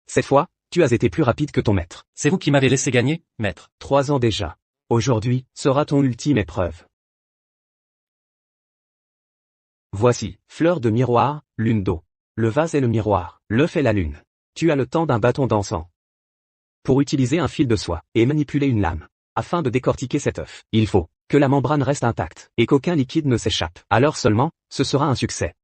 Cette fois, tu as été plus rapide que ton maître. C'est vous qui m'avez laissé gagner, maître. 3 ans déjà. Aujourd'hui, sera ton ultime épreuve. Voici, fleur de miroir, lune d'eau. Le vase est le miroir, l'œuf est la lune. Tu as le temps d'un bâton d'encens. Pour utiliser un fil de soie, et manipuler une lame, afin de décortiquer cet œuf, il faut que la membrane reste intacte, et qu'aucun liquide ne s'échappe. Alors seulement, ce sera un succès.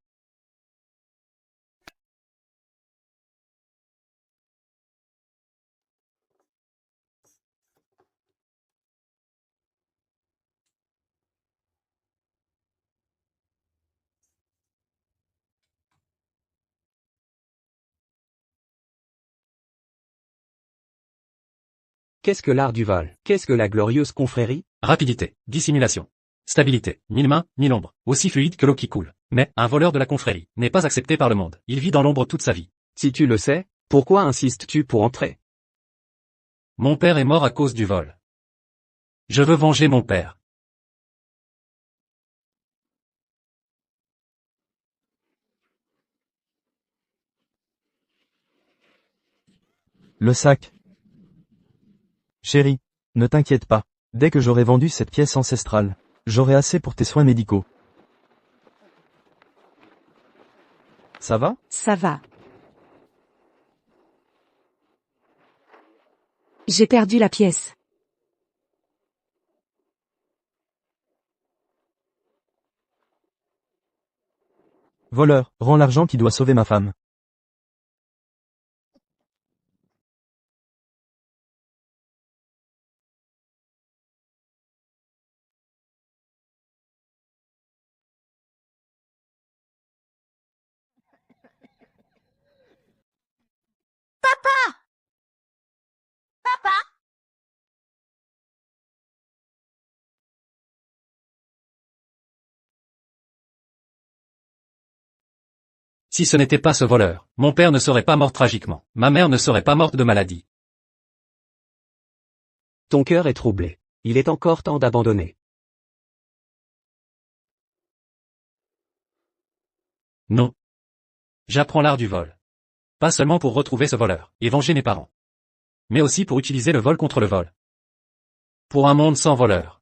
Qu'est-ce que l'art du vol? Qu'est-ce que la glorieuse confrérie? Rapidité, dissimulation, stabilité, ni main, ni l'ombre, aussi fluide que l'eau qui coule. Mais, un voleur de la confrérie n'est pas accepté par le monde. Il vit dans l'ombre toute sa vie. Si tu le sais, pourquoi insistes-tu pour entrer? Mon père est mort à cause du vol. Je veux venger mon père. Le sac. Chérie, ne t'inquiète pas. Dès que j'aurai vendu cette pièce ancestrale, j'aurai assez pour tes soins médicaux. Ça va? Ça va. J'ai perdu la pièce. Voleur, rends l'argent qui doit sauver ma femme. Si ce n'était pas ce voleur, mon père ne serait pas mort tragiquement. Ma mère ne serait pas morte de maladie. Ton cœur est troublé. Il est encore temps d'abandonner. Non. J'apprends l'art du vol. Pas seulement pour retrouver ce voleur et venger mes parents, mais aussi pour utiliser le vol contre le vol. Pour un monde sans voleurs.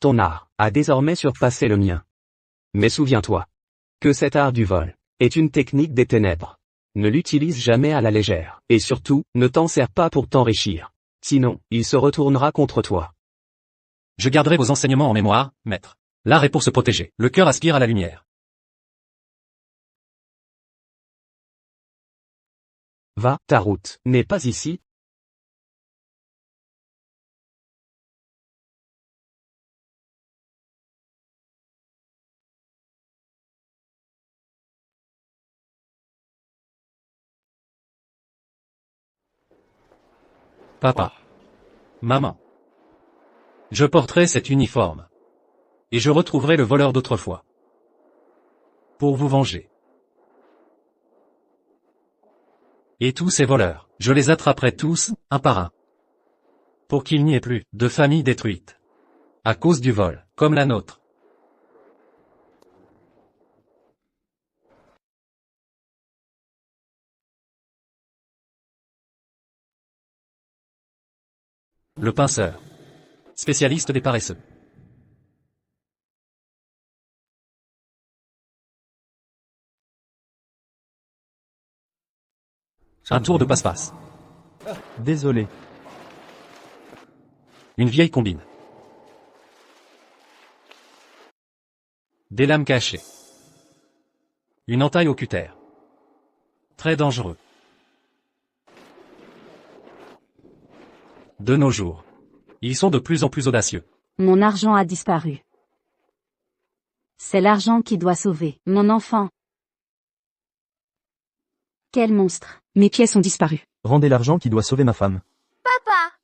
Ton art a désormais surpassé le mien. Mais souviens-toi que cet art du vol est une technique des ténèbres. Ne l'utilise jamais à la légère, et surtout, ne t'en sers pas pour t'enrichir. Sinon, il se retournera contre toi. Je garderai vos enseignements en mémoire, maître. L'art est pour se protéger. Le cœur aspire à la lumière. Va, ta route n'est pas ici. Papa. Maman. Je porterai cet uniforme. Et je retrouverai le voleur d'autrefois. Pour vous venger. Et tous ces voleurs, je les attraperai tous, un par un. Pour qu'il n'y ait plus de famille détruite. À cause du vol, comme la nôtre. Le pinceur. Spécialiste des paresseux. Un tour de passe-passe. Désolé. Une vieille combine. Des lames cachées. Une entaille au cutter. Très dangereux. De nos jours, ils sont de plus en plus audacieux. Mon argent a disparu. C'est l'argent qui doit sauver mon enfant. Quel monstre. Mes pièces ont disparu. Rendez l'argent qui doit sauver ma femme. Papa.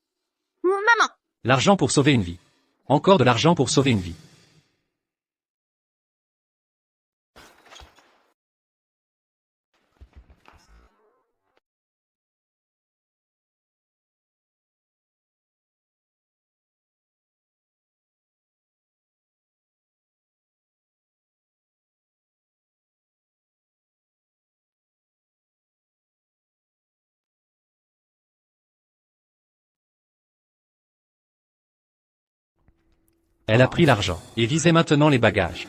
Maman. L'argent pour sauver une vie. Encore de l'argent pour sauver une vie. Elle a pris l'argent, et visait maintenant les bagages.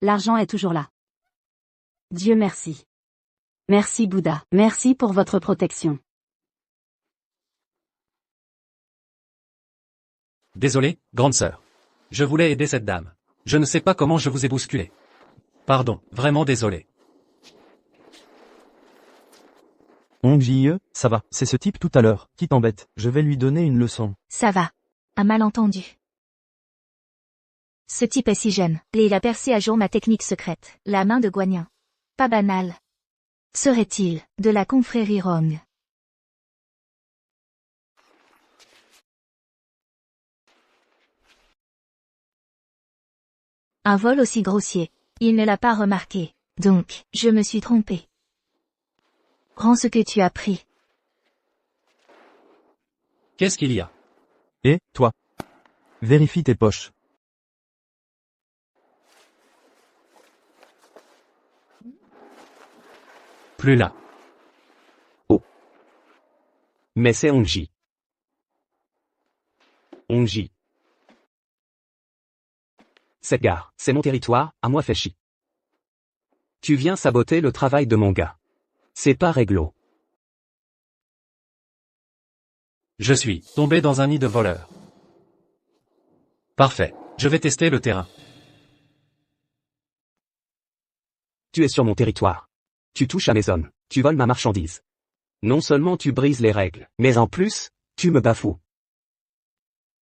L'argent est toujours là. Dieu merci. Merci Bouddha. Merci pour votre protection. Désolé, grande sœur. Je voulais aider cette dame. Je ne sais pas comment je vous ai bousculé. Pardon, vraiment désolé. Hong Jie, ça va, c'est ce type tout à l'heure, qui t'embête, je vais lui donner une leçon. Ça va. Un malentendu. Ce type est si jeune, et il a percé à jour ma technique secrète, la main de Guanyin. Pas banal. Serait-il, de la confrérie Rong? Un vol aussi grossier. Il ne l'a pas remarqué. Donc, je me suis trompé. Rends ce que tu as pris. Qu'est-ce qu'il y a? Et, toi? Vérifie tes poches. Plus là. Mais c'est Hongji. Hongji. Cette gare, c'est mon territoire, à moi fait chi. Tu viens saboter le travail de mon gars. C'est pas réglo. Je suis tombé dans un nid de voleurs. Parfait. Je vais tester le terrain. Tu es sur mon territoire. Tu touches à mes hommes, tu voles ma marchandise. Non seulement tu brises les règles, mais en plus, tu me bafoues.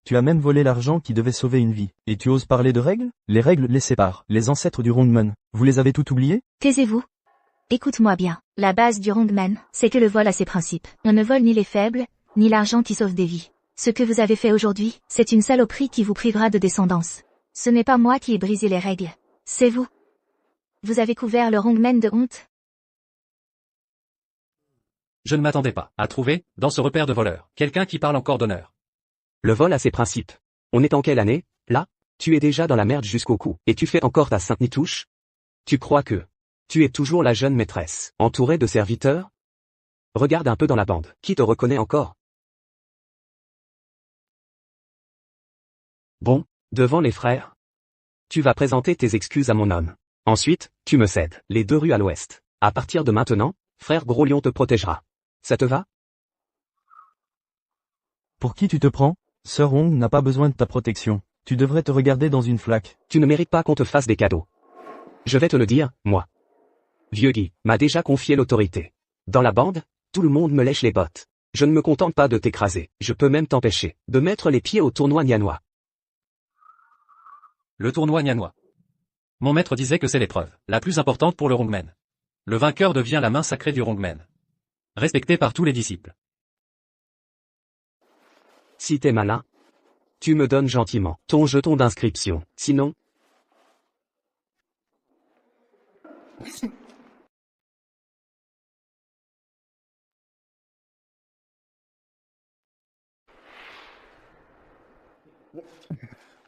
Tu as même volé l'argent qui devait sauver une vie. Et tu oses parler de règles? Les règles les séparent, les ancêtres du Rongmen. Vous les avez tout oubliés? Taisez-vous. Écoute-moi bien. La base du Rongmen, c'est que le vol a ses principes. On ne vole ni les faibles, ni l'argent qui sauve des vies. Ce que vous avez fait aujourd'hui, c'est une saloperie qui vous privera de descendance. Ce n'est pas moi qui ai brisé les règles. C'est vous. Vous avez couvert le Rongmen de honte. Je ne m'attendais pas à trouver, dans ce repère de voleurs, quelqu'un qui parle encore d'honneur. Le vol a ses principes. On est en quelle année, là? Tu es déjà dans la merde jusqu'au cou, et tu fais encore ta sainte nitouche? Tu crois que tu es toujours la jeune maîtresse, entourée de serviteurs? Regarde un peu dans la bande, qui te reconnaît encore? Bon, devant les frères, tu vas présenter tes excuses à mon homme. Ensuite, tu me cèdes les 2 rues à l'ouest. À partir de maintenant, frère Gros Lion te protégera. Ça te va? Pour qui tu te prends? Sœur Hong n'a pas besoin de ta protection. Tu devrais te regarder dans une flaque. Tu ne mérites pas qu'on te fasse des cadeaux. Je vais te le dire, moi. Vieux Guy m'a déjà confié l'autorité. Dans la bande, tout le monde me lèche les bottes. Je ne me contente pas de t'écraser, je peux même t'empêcher de mettre les pieds au tournoi nianois. Le tournoi nianois. Mon maître disait que c'est l'épreuve la plus importante pour le Rongmen. Le vainqueur devient la main sacrée du Rongmen. Respecté par tous les disciples. Si t'es malin, tu me donnes gentiment ton jeton d'inscription, sinon...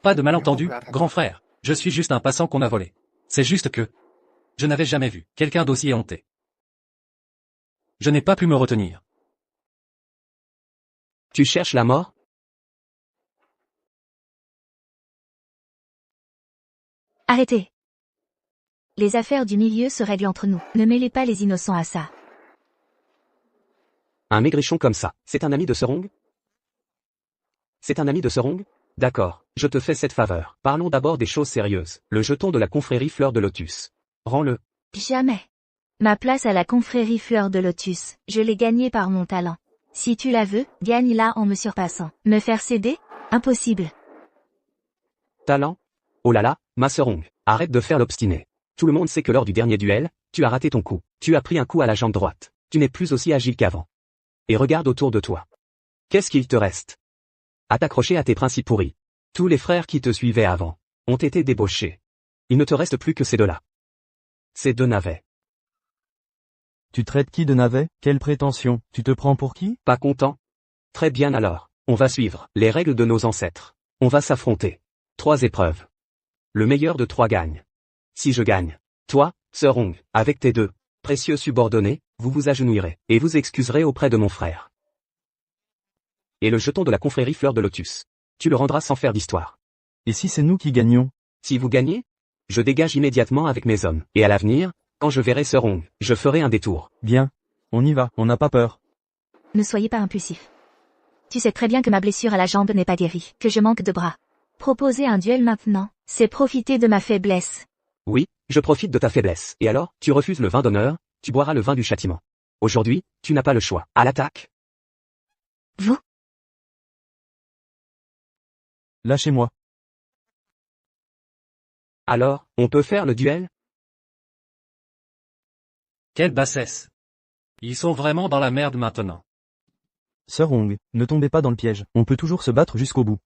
Pas de malentendu, grand frère. Je suis juste un passant qu'on a volé. C'est juste que je n'avais jamais vu quelqu'un d'aussi éhonté. Je n'ai pas pu me retenir. Tu cherches la mort? Arrêtez. Les affaires du milieu se règlent entre nous. Ne mêlez pas les innocents à ça. Un maigrichon comme ça, c'est un ami de Serong? C'est un ami de Serong? D'accord, je te fais cette faveur. Parlons d'abord des choses sérieuses. Le jeton de la confrérie Fleur de Lotus. Rends-le. Jamais. Ma place à la confrérie Fleur de Lotus, je l'ai gagnée par mon talent. Si tu la veux, gagne-la en me surpassant. Me faire céder? Impossible. Talent? Oh là là, ma sœur Hong, arrête de faire l'obstiné. Tout le monde sait que lors du dernier duel, tu as raté ton coup. Tu as pris un coup à la jambe droite. Tu n'es plus aussi agile qu'avant. Et regarde autour de toi. Qu'est-ce qu'il te reste? À t'accrocher à tes principes pourris. Tous les frères qui te suivaient avant ont été débauchés. Il ne te reste plus que ces deux-là. Ces deux navets. Tu traites qui de navet? Quelle prétention? Tu te prends pour qui? Pas content? Très bien alors, on va suivre les règles de nos ancêtres. On va s'affronter. 3 épreuves. Le meilleur de 3 gagne. Si je gagne, toi, sœur Hong, avec tes 2 précieux subordonnés, vous vous agenouillerez et vous excuserez auprès de mon frère. Et le jeton de la confrérie Fleur de Lotus. Tu le rendras sans faire d'histoire. Et si c'est nous qui gagnons? Si vous gagnez, je dégage immédiatement avec mes hommes. Et à l'avenir, quand je verrai sœur Hong, je ferai un détour. Bien. On y va, on n'a pas peur. Ne soyez pas impulsif. Tu sais très bien que ma blessure à la jambe n'est pas guérie, que je manque de bras. Proposer un duel maintenant, c'est profiter de ma faiblesse. Oui, je profite de ta faiblesse. Et alors, tu refuses le vin d'honneur, tu boiras le vin du châtiment. Aujourd'hui, tu n'as pas le choix. À l'attaque. Vous? Lâchez-moi. Alors, on peut faire le duel? Quelle bassesse. Ils sont vraiment dans la merde maintenant. Sœur Hong, ne tombez pas dans le piège. On peut toujours se battre jusqu'au bout.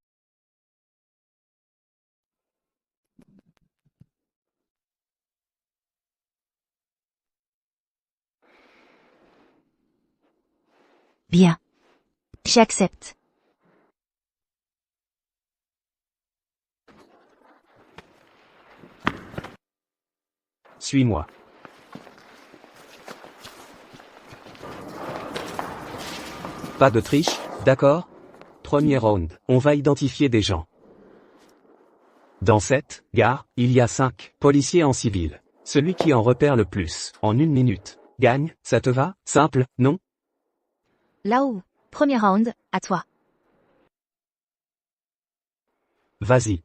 Bien. J'accepte. Suis-moi. Pas de triche, d'accord? Premier round, on va identifier des gens. Dans cette gare, il y a 5 policiers en civil. Celui qui en repère le plus, en 1 minute, gagne, ça te va? Simple, non? Là-haut. Premier round, à toi. Vas-y.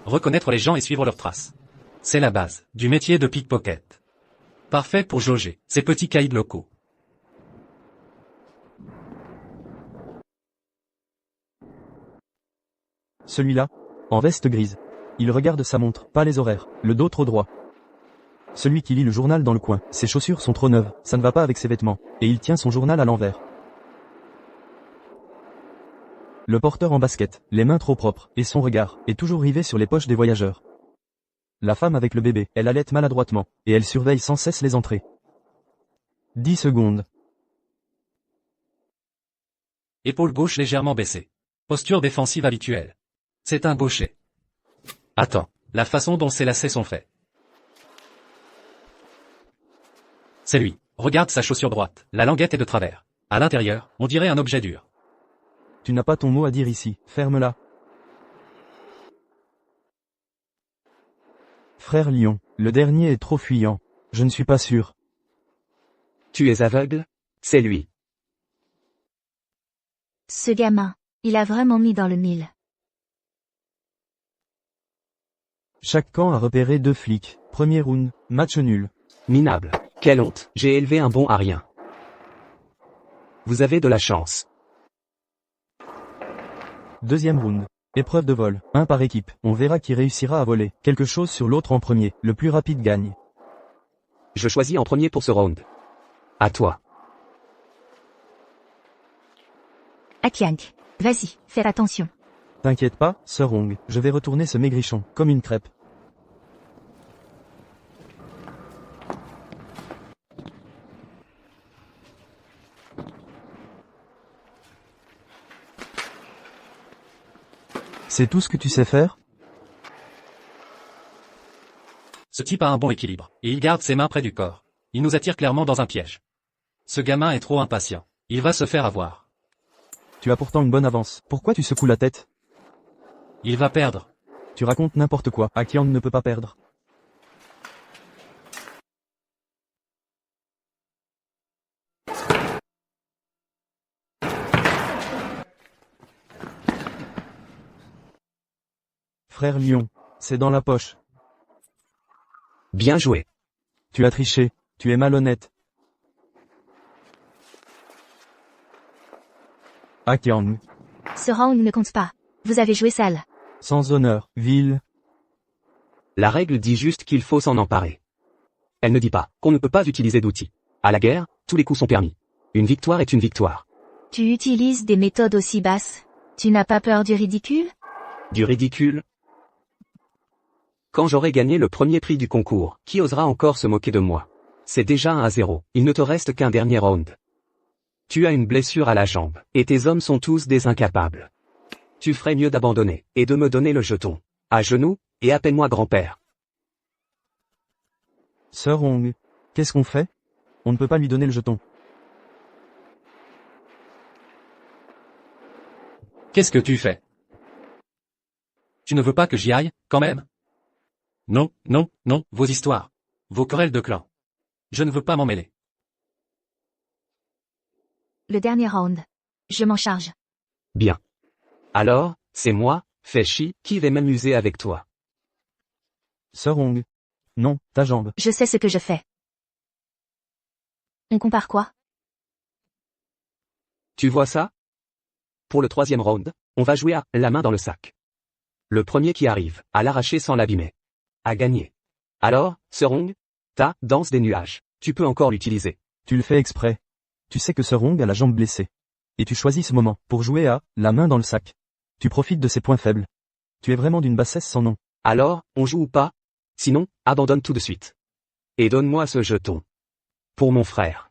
Reconnaître les gens et suivre leurs traces. C'est la base du métier de pickpocket. Parfait pour jauger ces petits caïds locaux. Celui-là, en veste grise. Il regarde sa montre, pas les horaires, le dos trop droit. Celui qui lit le journal dans le coin, ses chaussures sont trop neuves, ça ne va pas avec ses vêtements, et il tient son journal à l'envers. Le porteur en basket, les mains trop propres, et son regard, est toujours rivé sur les poches des voyageurs. La femme avec le bébé, elle allaite maladroitement, et elle surveille sans cesse les entrées. 10 secondes. Épaule gauche légèrement baissée. Posture défensive habituelle. C'est un gaucher. Attends, la façon dont ses lacets sont faits. C'est lui. Regarde sa chaussure droite. La languette est de travers. À l'intérieur, on dirait un objet dur. Tu n'as pas ton mot à dire ici, ferme-la. Frère Lion, le dernier est trop fuyant. Je ne suis pas sûr. Tu es aveugle? C'est lui. Ce gamin, il a vraiment mis dans le mille. Chaque camp a repéré 2 flics. Premier round, match nul. Minable. Quelle honte. J'ai élevé un bon à rien. Vous avez de la chance. Deuxième round. Épreuve de vol, 1 par équipe. On verra qui réussira à voler quelque chose sur l'autre en premier. Le plus rapide gagne. Je choisis en premier pour ce round. À toi. Akiang. Vas-y, fais attention. T'inquiète pas, sœur Hong, je vais retourner ce maigrichon, comme une crêpe. C'est tout ce que tu sais faire? Ce type a un bon équilibre, et il garde ses mains près du corps. Il nous attire clairement dans un piège. Ce gamin est trop impatient. Il va se faire avoir. Tu as pourtant une bonne avance. Pourquoi tu secoues la tête? Il va perdre. Tu racontes n'importe quoi. Akiang ne peut pas perdre. Frère Lion, c'est dans la poche. Bien joué. Tu as triché. Tu es malhonnête. Akyang. Ce round ne compte pas. Vous avez joué sale. Sans honneur, vil. La règle dit juste qu'il faut s'en emparer. Elle ne dit pas qu'on ne peut pas utiliser d'outils. À la guerre, tous les coups sont permis. Une victoire est une victoire. Tu utilises des méthodes aussi basses. Tu n'as pas peur du ridicule? Du ridicule? Quand j'aurai gagné le premier prix du concours, qui osera encore se moquer de moi? C'est déjà 1-0, il ne te reste qu'un dernier round. Tu as une blessure à la jambe, et tes hommes sont tous des incapables. Tu ferais mieux d'abandonner, et de me donner le jeton. À genoux, et appelle-moi grand-père. Sir Hong. Qu'est-ce qu'on fait? On ne peut pas lui donner le jeton. Qu'est-ce que tu fais? Tu ne veux pas que j'y aille, quand même? Non, non, non, vos histoires. Vos querelles de clan. Je ne veux pas m'en mêler. Le dernier round. Je m'en charge. Bien. Alors, c'est moi, Feshi, qui vais m'amuser avec toi. Sir Hong. Non, ta jambe. Je sais ce que je fais. On compare quoi? Tu vois ça? Pour le troisième round, on va jouer à la main dans le sac. Le premier qui arrive, à l'arracher sans l'abîmer, a gagné. Alors, Sir Hong, ta danse des nuages, tu peux encore l'utiliser. Tu le fais exprès. Tu sais que Sir Hong a la jambe blessée. Et tu choisis ce moment pour jouer à la main dans le sac. Tu profites de ses points faibles. Tu es vraiment d'une bassesse sans nom. Alors, on joue ou pas? Sinon, abandonne tout de suite. Et donne-moi ce jeton. Pour mon frère.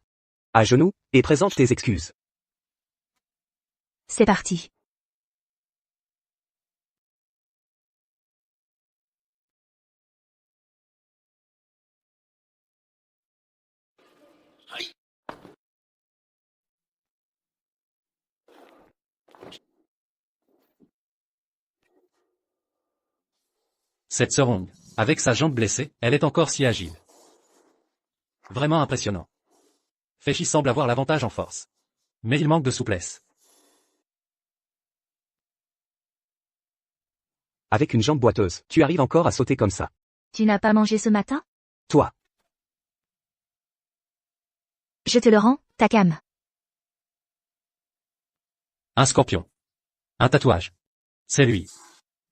À genoux, et présente tes excuses. C'est parti. Cette Sir Hong, avec sa jambe blessée, elle est encore si agile. Vraiment impressionnant. Feshi semble avoir l'avantage en force. Mais il manque de souplesse. Avec une jambe boiteuse, tu arrives encore à sauter comme ça. Tu n'as pas mangé ce matin? Toi. Je te le rends, Takam. Un scorpion. Un tatouage. C'est lui.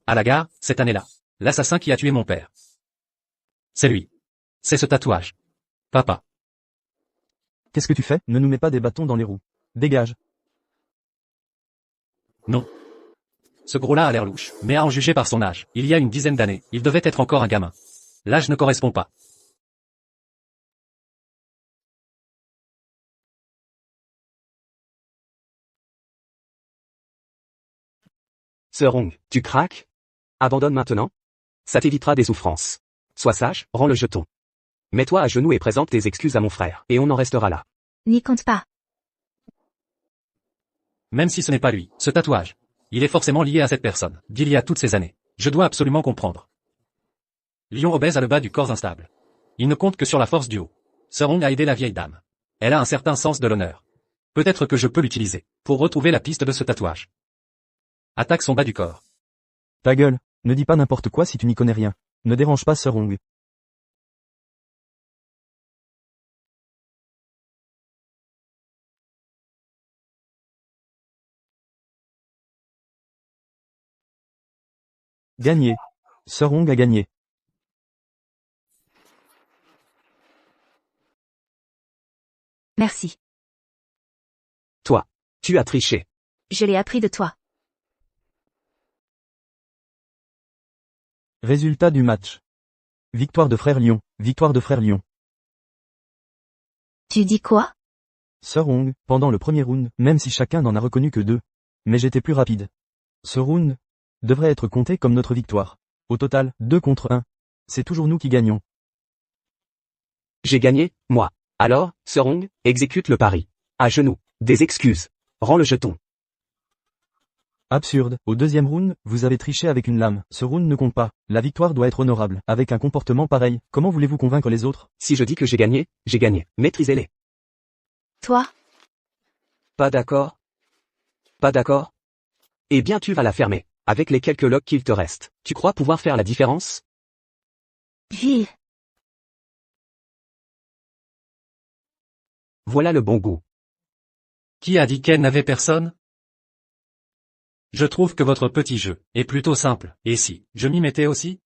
À la gare, cette année-là. L'assassin qui a tué mon père. C'est lui. C'est ce tatouage. Papa. Qu'est-ce que tu fais? Ne nous mets pas des bâtons dans les roues. Dégage. Non. Ce gros-là a l'air louche, mais à en juger par son âge, il y a une dizaine d'années, il devait être encore un gamin. L'âge ne correspond pas. Sir Hong, tu craques? Abandonne maintenant? Ça t'évitera des souffrances. Sois sage, rends le jeton. Mets-toi à genoux et présente tes excuses à mon frère, et on en restera là. N'y compte pas. Même si ce n'est pas lui, ce tatouage. Il est forcément lié à cette personne, d'il y a toutes ces années. Je dois absolument comprendre. Lion obèse a le bas du corps instable. Il ne compte que sur la force du haut. Sir Hong a aidé la vieille dame. Elle a un certain sens de l'honneur. Peut-être que je peux l'utiliser, pour retrouver la piste de ce tatouage. Attaque son bas du corps. Ta gueule, ne dis pas n'importe quoi si tu n'y connais rien. Ne dérange pas Sir Hong. Gagné. Sir Hong a gagné. Merci. Toi. Tu as triché. Je l'ai appris de toi. Résultat du match. Victoire de Frère Lion. Victoire de Frère Lion. Tu dis quoi? Sir Hong, pendant le premier round, même si chacun n'en a reconnu que 2. Mais j'étais plus rapide. Ce round devrait être compté comme notre victoire. Au total, 2 contre 1. C'est toujours nous qui gagnons. J'ai gagné, moi. Alors, Sir Hong, exécute le pari. À genoux. Des excuses. Rends le jeton. Absurde. Au deuxième round, vous avez triché avec une lame. Ce round ne compte pas. La victoire doit être honorable. Avec un comportement pareil, comment voulez-vous convaincre les autres? Si je dis que j'ai gagné, j'ai gagné. Maîtrisez-les. Toi? Pas d'accord? Pas d'accord? Eh bien tu vas la fermer. Avec les quelques logs qu'il te reste. Tu crois pouvoir faire la différence? Vil. Voilà le bon goût. Qui a dit qu'elle n'avait personne? Je trouve que votre petit jeu est plutôt simple, et si je m'y mettais aussi?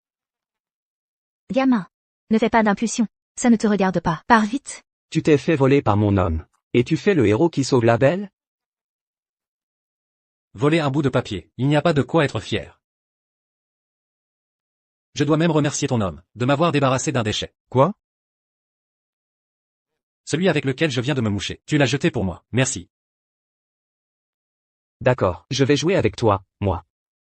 Gamin. Ne fais pas d'impulsion. Ça ne te regarde pas. Pars vite. Tu t'es fait voler par mon homme. Et tu fais le héros qui sauve la belle? Voler un bout de papier, il n'y a pas de quoi être fier. Je dois même remercier ton homme, de m'avoir débarrassé d'un déchet. Quoi? Celui avec lequel je viens de me moucher. Tu l'as jeté pour moi, merci. D'accord, je vais jouer avec toi, moi.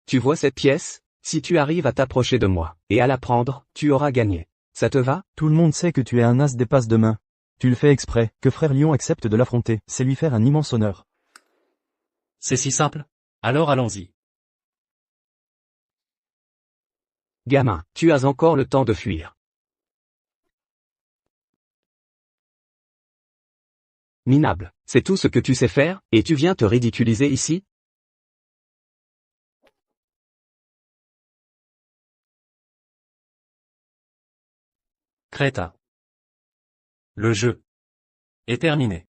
Tu vois cette pièce? Si tu arrives à t'approcher de moi, et à la prendre, tu auras gagné. Ça te va? Tout le monde sait que tu es un as des passes de main. Tu le fais exprès, que frère Lion accepte de l'affronter, c'est lui faire un immense honneur. C'est si simple? Alors allons-y. Gamin, tu as encore le temps de fuir. Minable, c'est tout ce que tu sais faire, et tu viens te ridiculiser ici? Crétin. Le jeu est terminé.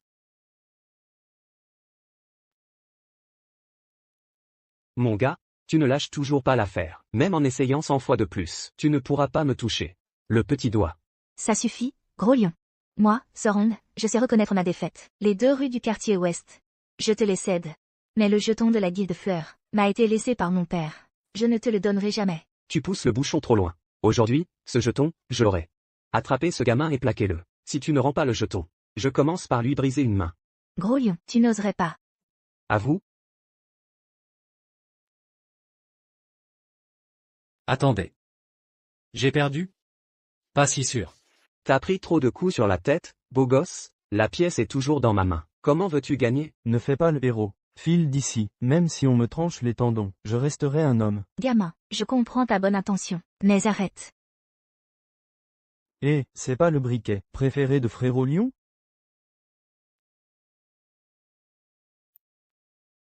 Mon gars, tu ne lâches toujours pas l'affaire. Même en essayant 100 fois de plus, tu ne pourras pas me toucher. Le petit doigt. Ça suffit, gros lion. Moi, Sorong, je sais reconnaître ma défaite. Les 2 rues du quartier ouest. Je te les cède. Mais le jeton de la guilde de fleurs m'a été laissé par mon père. Je ne te le donnerai jamais. Tu pousses le bouchon trop loin. Aujourd'hui, ce jeton, je l'aurai. Attrapez ce gamin et plaquez-le. Si tu ne rends pas le jeton, je commence par lui briser une main. Gros lion, tu n'oserais pas. À vous? Attendez. J'ai perdu? Pas si sûr. T'as pris trop de coups sur la tête, beau gosse? La pièce est toujours dans ma main. Comment veux-tu gagner? Ne fais pas le héros. File d'ici, même si on me tranche les tendons, je resterai un homme. Gamin, je comprends ta bonne intention. Mais arrête. Eh, c'est pas le briquet préféré de frérot Lion?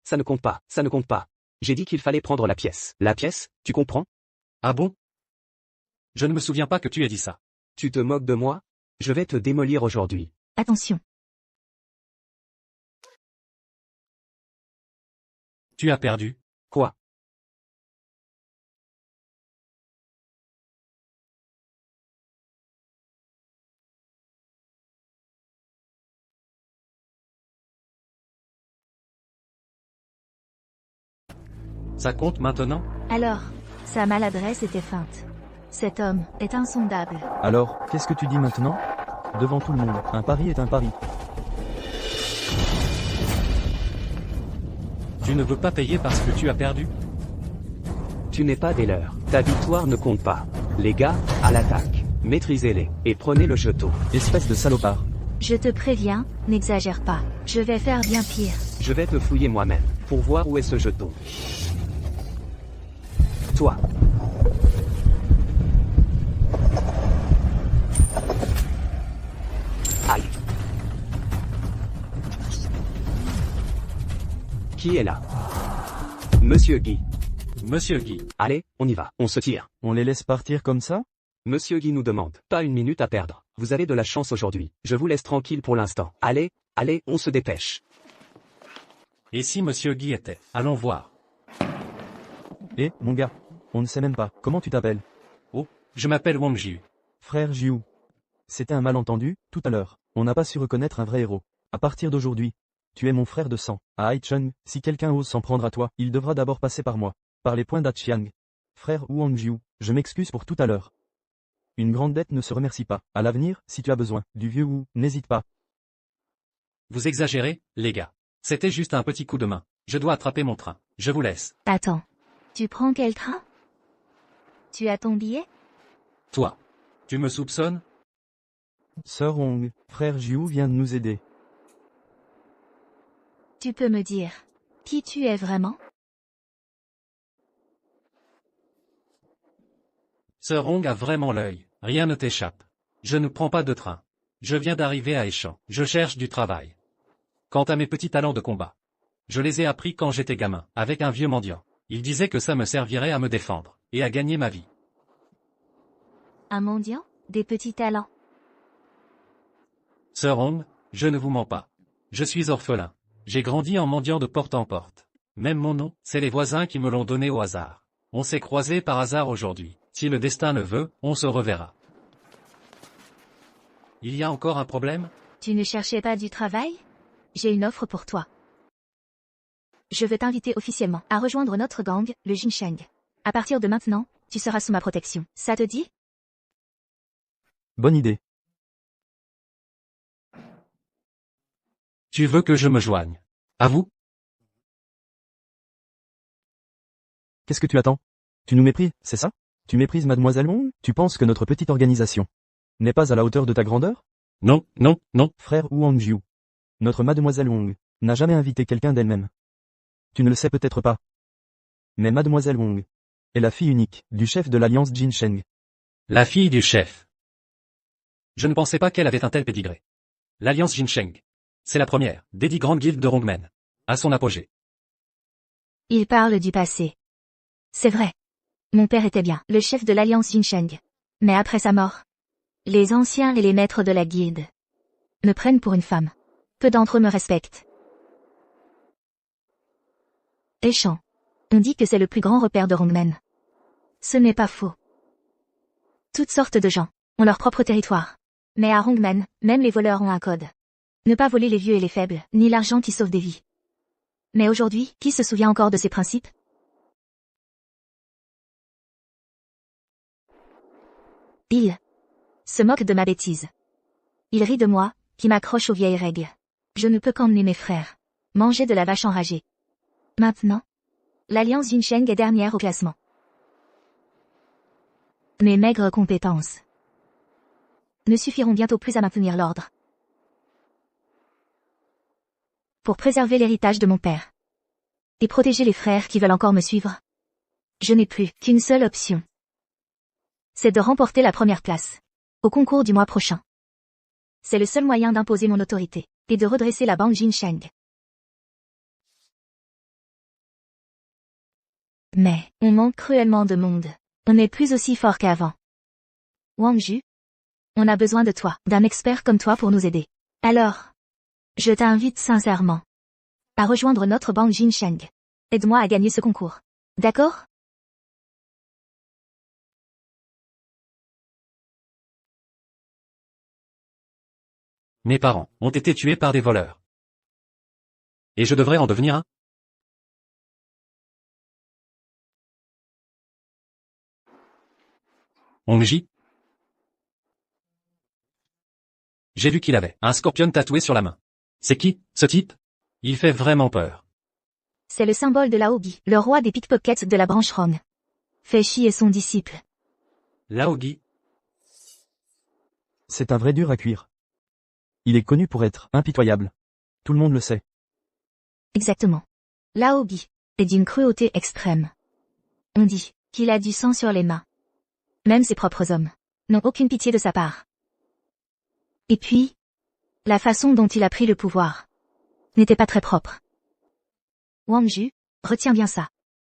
Ça ne compte pas, ça ne compte pas. J'ai dit qu'il fallait prendre la pièce. La pièce, tu comprends? Ah bon? Je ne me souviens pas que tu aies dit ça. Tu te moques de moi? Je vais te démolir aujourd'hui. Attention. Tu as perdu. Quoi? Ça compte maintenant? Alors, sa maladresse était feinte. Cet homme est insondable. Alors, qu'est-ce que tu dis maintenant? Devant tout le monde, un pari est un pari. Tu ne veux pas payer parce que tu as perdu? Tu n'es pas des leurs. Ta victoire ne compte pas. Les gars, à l'attaque. Maîtrisez-les, et prenez le jeton. Espèce de salopard. Je te préviens, n'exagère pas. Je vais faire bien pire. Je vais te fouiller moi-même, pour voir où est ce jeton. Toi. Aïe. Qui est là? Monsieur Guy. Monsieur Guy. Allez, on y va, on se tire. On les laisse partir comme ça? Monsieur Guy nous demande, pas une minute à perdre. Vous avez de la chance aujourd'hui. Je vous laisse tranquille pour l'instant. Allez, allez, on se dépêche. Et si Monsieur Guy était? Allons voir. Eh, mon gars, on ne sait même pas. Comment tu t'appelles? Oh, je m'appelle Wang Jiu. Frère Jiu. C'était un malentendu, tout à l'heure. On n'a pas su reconnaître un vrai héros. À partir d'aujourd'hui, tu es mon frère de sang. À Haicheng, si quelqu'un ose s'en prendre à toi, il devra d'abord passer par moi. Par les points d'Achiang. Frère Wang Jiu, je m'excuse pour tout à l'heure. Une grande dette ne se remercie pas. À l'avenir, si tu as besoin du vieux Wu, n'hésite pas. Vous exagérez, les gars. C'était juste un petit coup de main. Je dois attraper mon train. Je vous laisse. Attends. Tu prends quel train? Tu as ton billet? Toi. Tu me soupçonnes? Sœur Hong, frère Jiu vient de nous aider. Tu peux me dire qui tu es vraiment? Sir Hong a vraiment l'œil. Rien ne t'échappe. Je ne prends pas de train. Je viens d'arriver à Échamps. Je cherche du travail. Quant à mes petits talents de combat, je les ai appris quand j'étais gamin, avec un vieux mendiant. Il disait que ça me servirait à me défendre, et à gagner ma vie. Un mendiant? Des petits talents? Sir Hong, Je ne vous mens pas. Je suis orphelin. J'ai grandi en mendiant de porte en porte. Même mon nom, c'est les voisins qui me l'ont donné au hasard. On s'est croisés par hasard aujourd'hui. Si le destin le veut, on se reverra. Il y a encore un problème? Tu ne cherchais pas du travail? J'ai une offre pour toi. Je veux t'inviter officiellement à rejoindre notre gang, le Jinsheng. À partir de maintenant, tu seras sous ma protection. Ça te dit? Bonne idée. Tu veux que je me joigne à vous? Qu'est-ce que tu attends? Tu nous méprises, c'est ça? Tu méprises Mademoiselle Wong? Tu penses que notre petite organisation n'est pas à la hauteur de ta grandeur? Non, non, non. Frère Wangju. Notre Mademoiselle Wong n'a jamais invité quelqu'un d'elle-même. Tu ne le sais peut-être pas. Mais Mademoiselle Wong est la fille unique du chef de l'Alliance Jinsheng. La fille du chef. Je ne pensais pas qu'elle avait un tel pédigré. L'Alliance Jinsheng. C'est la première des 10 grandes guildes de Rongmen. À son apogée. Il parle du passé. C'est vrai. Mon père était bien le chef de l'Alliance Jinsheng. Mais après sa mort, les anciens et les maîtres de la guilde me prennent pour une femme. Peu d'entre eux me respectent. Échant. On dit que c'est le plus grand repère de Rongmen. Ce n'est pas faux. Toutes sortes de gens ont leur propre territoire. Mais à Rongmen, même les voleurs ont un code. Ne pas voler les vieux et les faibles, ni l'argent qui sauve des vies. Mais aujourd'hui, qui se souvient encore de ces principes? Il se moque de ma bêtise. Il rit de moi, qui m'accroche aux vieilles règles. Je ne peux qu'emmener mes frères manger de la vache enragée. Maintenant, l'Alliance Jinsheng est dernière au classement. Mes maigres compétences ne suffiront bientôt plus à maintenir l'ordre. Pour préserver l'héritage de mon père et protéger les frères qui veulent encore me suivre, je n'ai plus qu'une seule option. C'est de remporter la première place au concours du mois prochain. C'est le seul moyen d'imposer mon autorité et de redresser la bande Jinsheng. Mais, on manque cruellement de monde. On n'est plus aussi fort qu'avant. Wangju, on a besoin de toi, d'un expert comme toi pour nous aider. Alors, je t'invite sincèrement à rejoindre notre bande Jinsheng. Aide-moi à gagner ce concours. D'accord? Mes parents ont été tués par des voleurs. Et je devrais en devenir un? Hongji? J'ai vu qu'il avait un scorpion tatoué sur la main. C'est qui, ce type? Il fait vraiment peur. C'est le symbole de Laogi, le roi des pickpockets de la branche Rong. Feishi est son disciple. Laogi? C'est un vrai dur à cuire. Il est connu pour être impitoyable. Tout le monde le sait. Exactement. Laogi est d'une cruauté extrême. On dit qu'il a du sang sur les mains. Même ses propres hommes n'ont aucune pitié de sa part. Et puis, la façon dont il a pris le pouvoir n'était pas très propre. Wangju, retiens bien ça.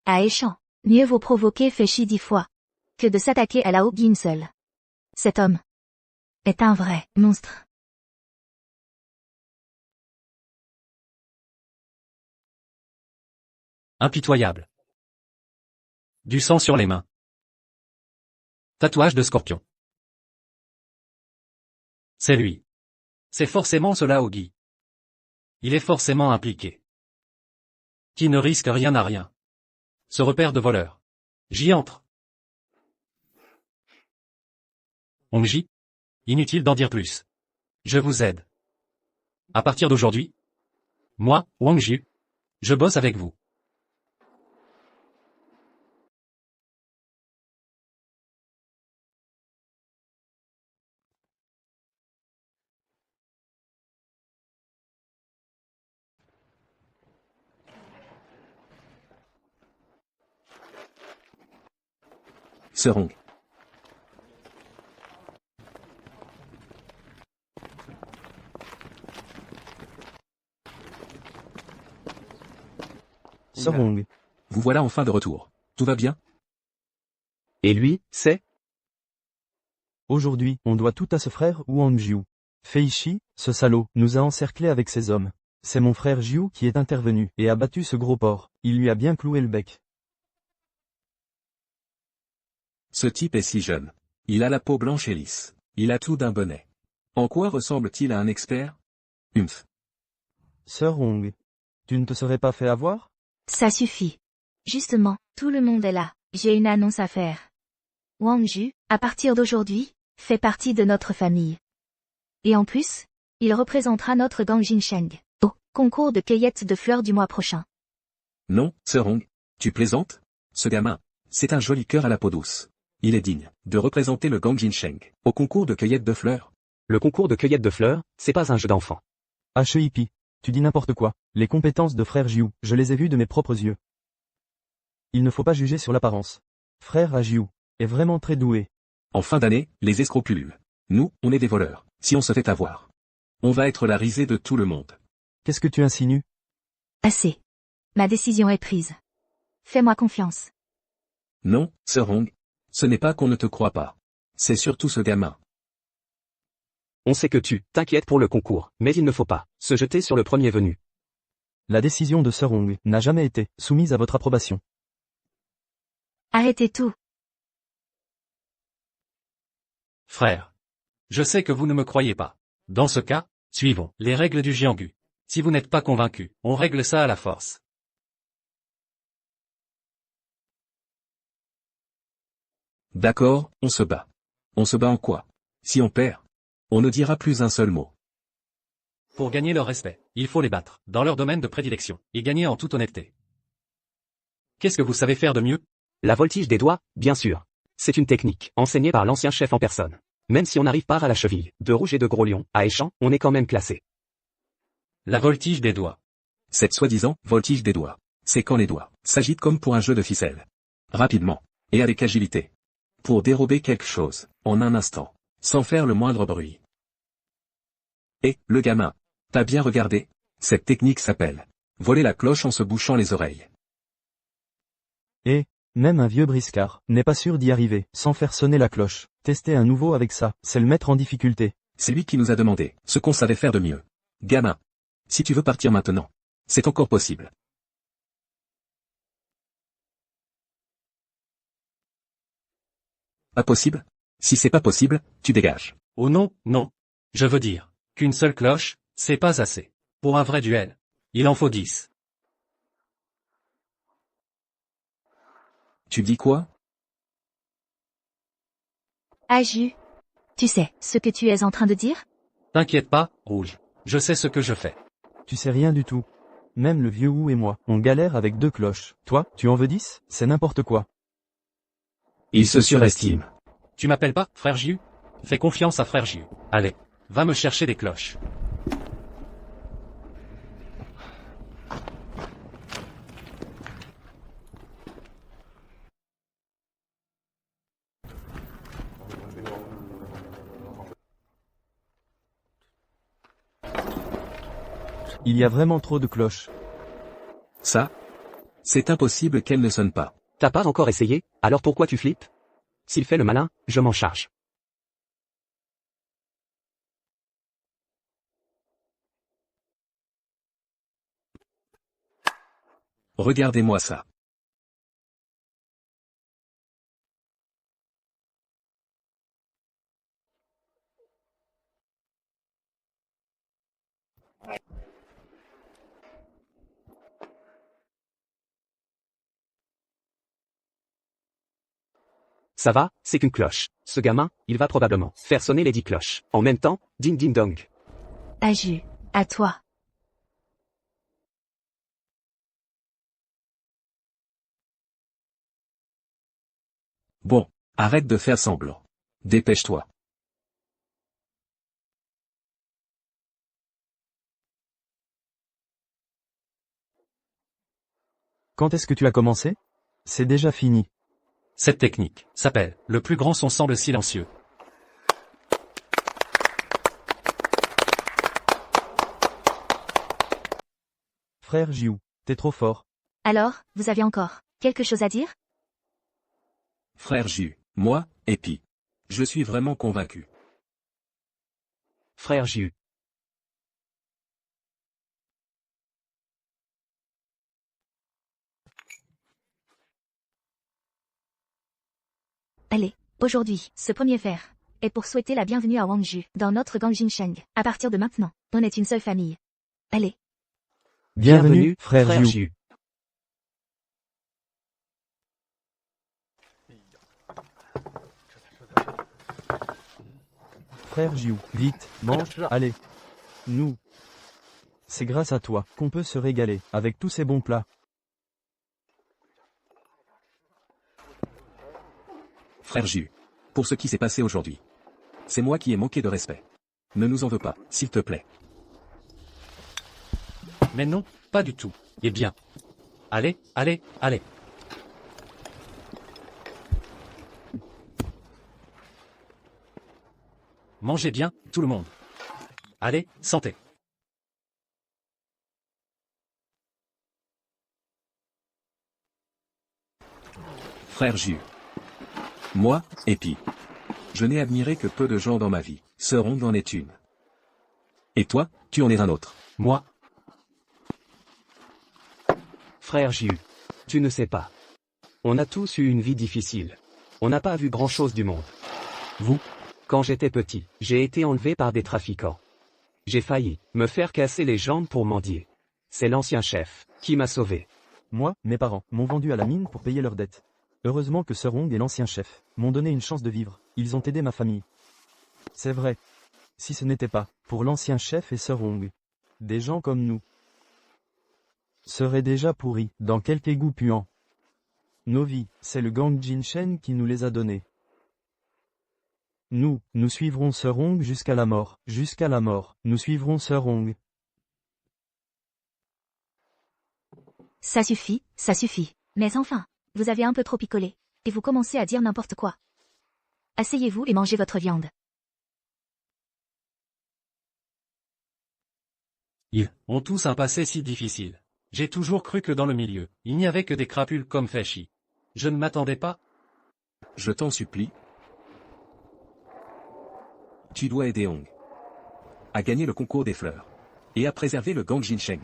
À Échan, mieux vaut provoquer Feishi 10 fois que de s'attaquer à Laogi une seule. Cet homme est un vrai monstre. Impitoyable. Du sang sur les mains. Tatouage de scorpion. C'est lui. C'est forcément ce Laogi. Il est forcément impliqué. Qui ne risque rien à rien. Ce repère de voleurs. J'y entre. Hongji? Inutile d'en dire plus. Je vous aide. À partir d'aujourd'hui, moi, Wangju, je bosse avec vous. Seront. Sir Wong. Vous voilà enfin de retour. Tout va bien? Et lui, c'est? Aujourd'hui, on doit tout à ce frère Wangju. Feishi, ce salaud, nous a encerclés avec ses hommes. C'est mon frère Jiu qui est intervenu et a battu ce gros porc. Il lui a bien cloué le bec. Ce type est si jeune. Il a la peau blanche et lisse. Il a tout d'un bonnet. En quoi ressemble-t-il à un expert? Humph. Sir Hong. Tu ne te serais pas fait avoir? Ça suffit. Justement, tout le monde est là. J'ai une annonce à faire. Wang Ju, à partir d'aujourd'hui, fait partie de notre famille. Et en plus, il représentera notre gang Jinsheng au concours de cueillette de fleurs du mois prochain. Non, Sir Hong. Tu plaisantes? Ce gamin, c'est un joli cœur à la peau douce. Il est digne de représenter le gang Jinsheng au concours de cueillette de fleurs. Le concours de cueillette de fleurs, c'est pas un jeu d'enfant. HEIP. Tu dis n'importe quoi. Les compétences de frère Jiu, je les ai vues de mes propres yeux. Il ne faut pas juger sur l'apparence. Frère Jiu est vraiment très doué. En fin d'année, les escrocs. Nous, on est des voleurs. Si on se fait avoir, on va être la risée de tout le monde. Qu'est-ce que tu insinues? Assez. Ma décision est prise. Fais-moi confiance. Non, Sir Hong. Ce n'est pas qu'on ne te croit pas. C'est surtout ce gamin. On sait que tu t'inquiètes pour le concours, mais il ne faut pas se jeter sur le premier venu. La décision de Sir Hong n'a jamais été soumise à votre approbation. Arrêtez tout. Frère. Je sais que vous ne me croyez pas. Dans ce cas, suivons les règles du Jianghu. Si vous n'êtes pas convaincu, on règle ça à la force. D'accord, on se bat. On se bat en quoi? Si on perd, on ne dira plus un seul mot. Pour gagner leur respect, il faut les battre, dans leur domaine de prédilection, et gagner en toute honnêteté. Qu'est-ce que vous savez faire de mieux? La voltige des doigts, bien sûr. C'est une technique enseignée par l'ancien chef en personne. Même si on n'arrive pas à la cheville, de Rouge et de Gros Lion, à Échamps, on est quand même classé. La voltige des doigts. Cette soi-disant voltige des doigts, c'est quand les doigts s'agitent comme pour un jeu de ficelle. Rapidement, et avec agilité. Pour dérober quelque chose, en un instant, sans faire le moindre bruit. Et, le gamin, t'as bien regardé? Cette technique s'appelle voler la cloche en se bouchant les oreilles. Et, même un vieux briscard n'est pas sûr d'y arriver sans faire sonner la cloche. Tester un nouveau avec ça, c'est le mettre en difficulté. C'est lui qui nous a demandé ce qu'on savait faire de mieux. Gamin, si tu veux partir maintenant, c'est encore possible. Pas possible? Si c'est pas possible, tu dégages. Oh non, non. Je veux dire, qu'une seule cloche, c'est pas assez. Pour un vrai duel, il en faut 10. Tu dis quoi? Ju, tu sais ce que tu es en train de dire? T'inquiète pas, Rouge. Je sais ce que je fais. Tu sais rien du tout. Même le vieux Wu et moi, on galère avec 2 cloches. Toi, tu en veux 10? C'est n'importe quoi. Il se surestime. Tu m'appelles pas, frère Jiu? Fais confiance à frère Jiu. Allez, va me chercher des cloches. Il y a vraiment trop de cloches. Ça? C'est impossible qu'elle ne sonne pas. T'as pas encore essayé, alors pourquoi tu flippes? S'il fait le malin, je m'en charge. Regardez-moi ça. Ça va, c'est qu'une cloche. Ce gamin, il va probablement faire sonner les 10 cloches. En même temps, ding ding dong. Ju, à toi. Bon, arrête de faire semblant. Dépêche-toi. Quand est-ce que tu as commencé? C'est déjà fini. Cette technique s'appelle le plus grand son semble silencieux. Frère Jiu, t'es trop fort. Alors, vous avez encore quelque chose à dire? Frère Jiu, moi, et puis. Je suis vraiment convaincu. Frère Jiu. Allez, aujourd'hui, ce premier verre est pour souhaiter la bienvenue à Wangju, dans notre gang Jinsheng. À partir de maintenant, on est une seule famille. Allez. Bienvenue, frère Jiu. Jiu. Frère Jiu, vite, mange, allez. Nous. C'est grâce à toi qu'on peut se régaler avec tous ces bons plats. Frère Jiu. Pour ce qui s'est passé aujourd'hui. C'est moi qui ai manqué de respect. Ne nous en veux pas, s'il te plaît. Mais non, pas du tout. Eh bien. Allez, allez, allez. Mangez bien, tout le monde. Allez, santé. Frère Jiu. Moi, Epi. Je n'ai admiré que peu de gens dans ma vie. Ce Rong en est une. Et toi, tu en es un autre. Moi, Frère Jiu. Tu ne sais pas. On a tous eu une vie difficile. On n'a pas vu grand-chose du monde. vous, Quand j'étais petit, j'ai été enlevé par des trafiquants. J'ai failli me faire casser les jambes pour mendier. C'est l'ancien chef qui m'a sauvé. Moi, mes parents m'ont vendu à la mine pour payer leurs dettes. Heureusement que Serong et l'ancien chef m'ont donné une chance de vivre. Ils ont aidé ma famille. C'est vrai. Si ce n'était pas pour l'ancien chef et Serong, des gens comme nous seraient déjà pourris dans quelque égout puant. Nos vies, c'est le gang Jinshen qui nous les a données. Nous suivrons Serong jusqu'à la mort. Jusqu'à la mort, nous suivrons Serong. Ça suffit, ça suffit. Mais enfin, vous avez un peu trop picolé. Et vous commencez à dire n'importe quoi. Asseyez-vous et mangez votre viande. ils ont tous un passé si difficile. J'ai toujours cru que dans le milieu, il n'y avait que des crapules comme Feshi. Je ne m'attendais pas. Je t'en supplie. Tu dois aider Hong à gagner le concours des fleurs. Et à préserver le gang Jinsheng.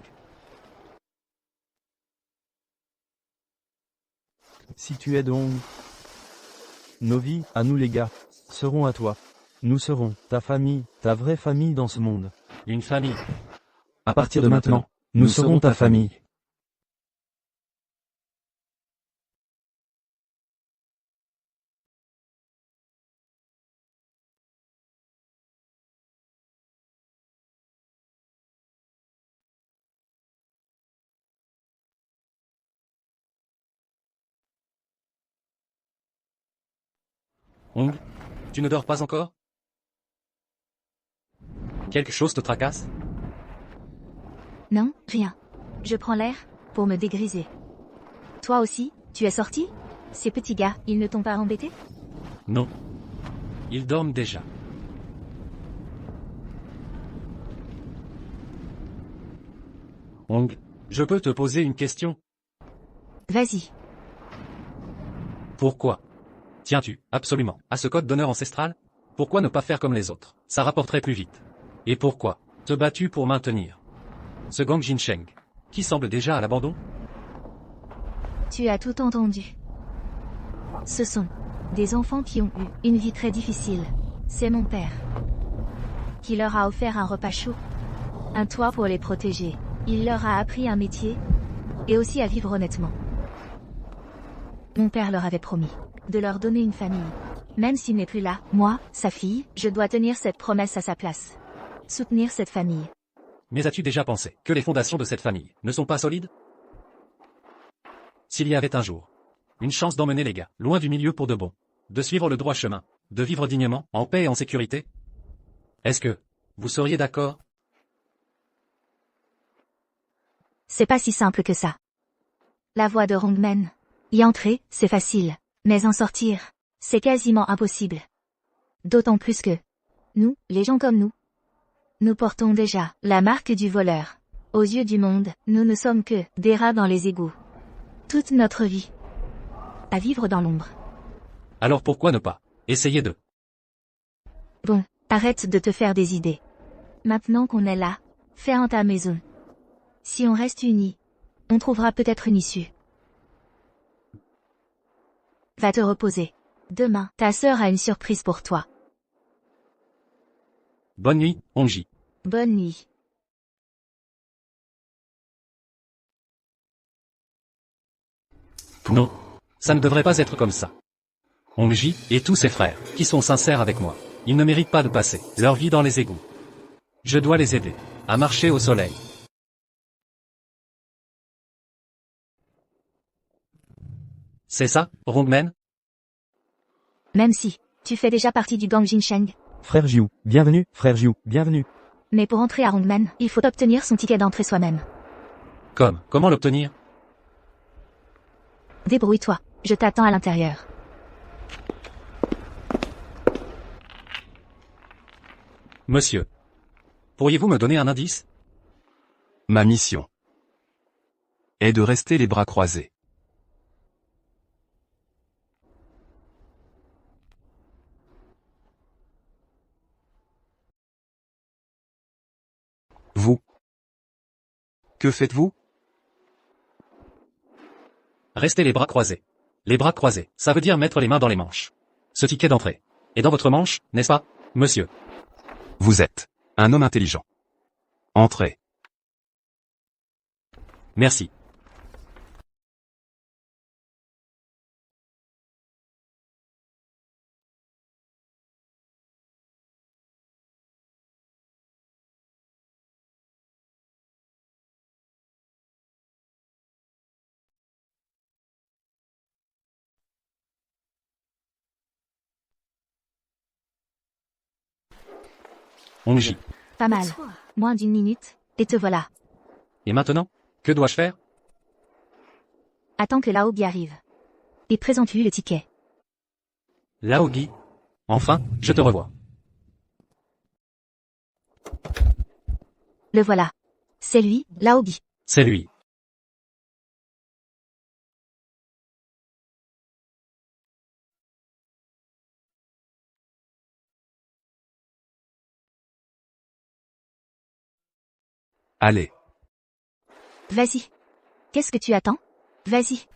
Si tu aides Hong, nos vies, à nous les gars, seront à toi. Nous serons ta famille, ta vraie famille dans ce monde. Une famille. À partir de maintenant, nous serons ta famille. Hong, tu ne dors pas encore? Quelque chose te tracasse? Non, rien. Je prends l'air pour me dégriser. Toi aussi, tu es sorti? Ces petits gars, ils ne t'ont pas embêté? Non. Ils dorment déjà. Hong, je peux te poser une question? Vas-y. Pourquoi tiens-tu, absolument, à ce code d'honneur ancestral? Pourquoi ne pas faire comme les autres? Ça rapporterait plus vite. Et pourquoi te bats-tu pour maintenir ce gang Jinsheng, qui semble déjà à l'abandon? Tu as tout entendu. Ce sont des enfants qui ont eu une vie très difficile. C'est mon père qui leur a offert un repas chaud, un toit pour les protéger. Il leur a appris un métier et aussi à vivre honnêtement. Mon père leur avait promis de leur donner une famille. Même s'il n'est plus là, moi, sa fille, je dois tenir cette promesse à sa place. Soutenir cette famille. Mais as-tu déjà pensé que les fondations de cette famille ne sont pas solides? S'il y avait un jour une chance d'emmener les gars loin du milieu pour de bon, de suivre le droit chemin, de vivre dignement, en paix et en sécurité, est-ce que vous seriez d'accord? C'est pas si simple que ça. La voie de Rongmen. Y entrer, c'est facile. Mais en sortir, c'est quasiment impossible. D'autant plus que nous, les gens comme nous portons déjà la marque du voleur. Aux yeux du monde, nous ne sommes que des rats dans les égouts. Toute notre vie. À vivre dans l'ombre. Alors pourquoi ne pas essayer de... Bon, arrête de te faire des idées. Maintenant qu'on est là, fais en ta maison. Si on reste unis, on trouvera peut-être une issue. Va te reposer. Demain, ta sœur a une surprise pour toi. Bonne nuit, Hongji. Bonne nuit. Non. Ça ne devrait pas être comme ça. Hongji, et tous ses frères, qui sont sincères avec moi, ils ne méritent pas de passer leur vie dans les égouts. Je dois les aider à marcher au soleil. C'est ça, Rongmen? Même si, tu fais déjà partie du gang Jinsheng. Frère Jiu, bienvenue, frère Jiu, bienvenue. Mais pour entrer à Rongmen, il faut obtenir son ticket d'entrée soi-même. Comment l'obtenir? Débrouille-toi, je t'attends à l'intérieur. Monsieur. Pourriez-vous me donner un indice? Ma mission est de rester les bras croisés. Vous. Que faites-vous? Restez les bras croisés. Les bras croisés, ça veut dire mettre les mains dans les manches. Ce ticket d'entrée est dans votre manche, n'est-ce pas, monsieur? Vous êtes un homme intelligent. Entrez. Merci. Hongji. Pas mal. Moins d'une minute, et te voilà. Et maintenant? Que dois-je faire? Attends que Laogi arrive. Et présente-lui le ticket. Laogi. Enfin, je te revois. Le voilà. C'est lui, Laogi. C'est lui. Allez. Vas-y. Qu'est-ce que tu attends? Vas-y.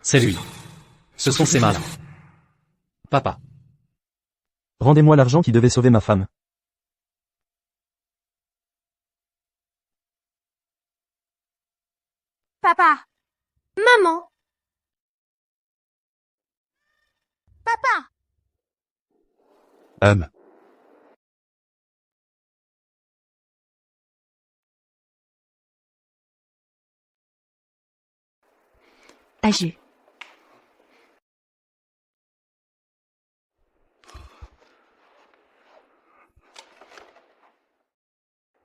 C'est lui. Ce sont ces mains-là. Papa. Rendez-moi l'argent qui devait sauver ma femme. Papa. Maman. Papa. Aju.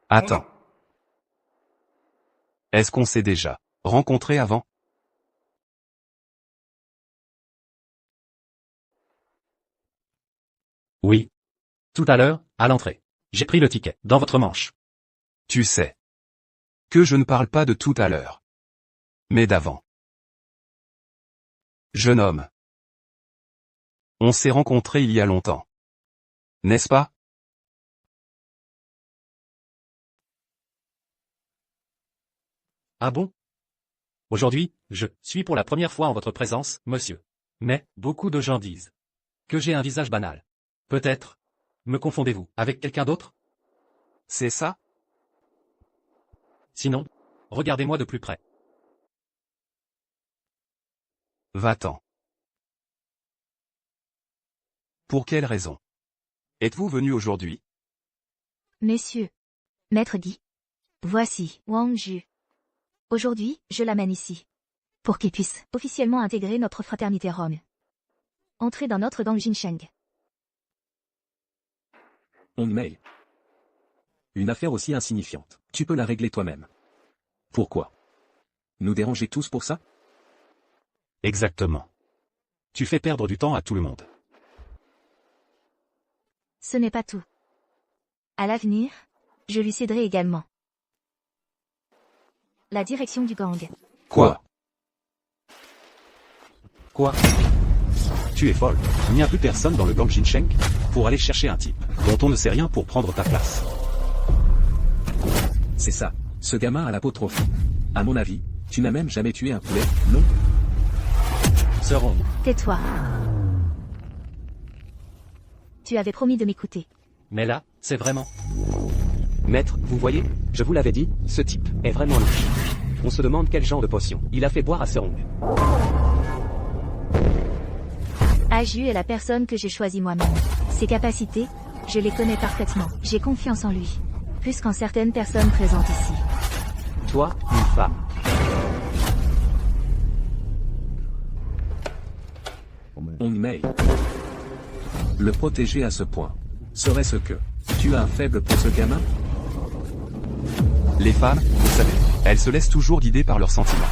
Attends. Est-ce qu'on s'est déjà rencontrés avant? Oui. Tout à l'heure, à l'entrée. J'ai pris le ticket, dans votre manche. Tu sais que je ne parle pas de tout à l'heure, mais d'avant. Jeune homme. On s'est rencontrés il y a longtemps. N'est-ce pas? Ah bon? Aujourd'hui, je suis pour la première fois en votre présence, monsieur. Mais, beaucoup de gens disent que j'ai un visage banal. Peut-être. Me confondez-vous avec quelqu'un d'autre? C'est ça? Sinon, regardez-moi de plus près. Va-t'en. Pour quelle raison êtes-vous venu aujourd'hui? Messieurs. Maître Guy. Voici Wang Ju. Aujourd'hui, je l'amène ici. Pour qu'il puisse officiellement intégrer notre fraternité Rome. Entrer dans notre gang Jinsheng. Hong Mei. Une affaire aussi insignifiante. Tu peux la régler toi-même. Pourquoi? Nous déranger tous pour ça? Exactement. Tu fais perdre du temps à tout le monde. Ce n'est pas tout. À l'avenir, je lui céderai également. La direction du gang. Quoi? Quoi? Tu es folle. Il n'y a plus personne dans le gang Jincheng pour aller chercher un type dont on ne sait rien pour prendre ta place. C'est ça. Ce gamin a la peau trop fine. À mon avis, tu n'as même jamais tué un poulet, non? Seront. Tais-toi. Tu avais promis de m'écouter. Mais là, c'est vraiment... Maître, vous voyez, je vous l'avais dit, ce type est vraiment louche. On se demande quel genre de potion il a fait boire à Serong. Aju est la personne que j'ai choisie moi-même. Ses capacités, je les connais parfaitement. J'ai confiance en lui. Plus qu'en certaines personnes présentes ici. Toi, une femme. Hong Mei. Le protéger à ce point. Serait-ce que tu as un faible pour ce gamin? Les femmes, vous savez, elles se laissent toujours guider par leurs sentiments.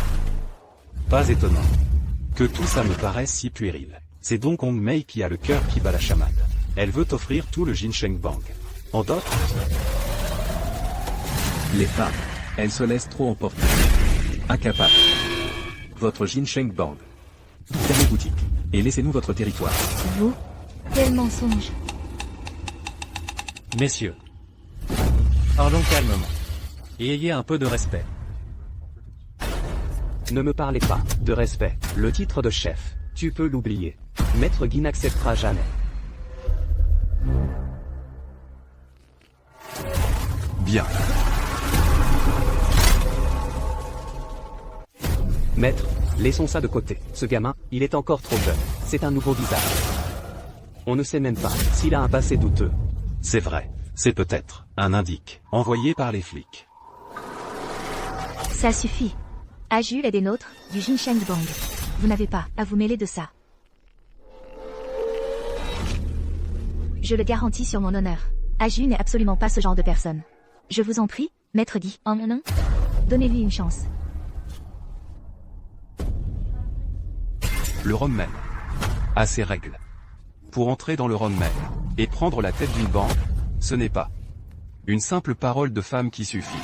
Pas étonnant que tout ça me paraisse si puéril. C'est donc Hong Mei qui a le cœur qui bat la chamade. Elle veut offrir tout le Jincheng Bank. En dot, Les femmes, elles se laissent trop emporter. Incapable. Votre Jincheng Bang. Fermez boutique. Et laissez-nous votre territoire. Vous? Quel mensonge. messieurs, parlons calmement. Et ayez un peu de respect. Ne me parlez pas de respect. Le titre de chef, tu peux l'oublier. Maître Guy n'acceptera jamais. Bien. Maître, laissons ça de côté. Ce gamin, il est encore trop jeune. C'est un nouveau visage. On ne sait même pas s'il a un passé douteux. C'est vrai, c'est peut-être un indique envoyé par les flics. Ça suffit. Aju est des nôtres, du Jincheng Bang. Vous n'avez pas à vous mêler de ça. Je le garantis sur mon honneur. Aju n'est absolument pas ce genre de personne. Je vous en prie, maître Guy, en un, donnez-lui une chance. Le Rockman a ses règles. Pour entrer dans le Rockman et prendre la tête d'une banque, ce n'est pas une simple parole de femme qui suffit.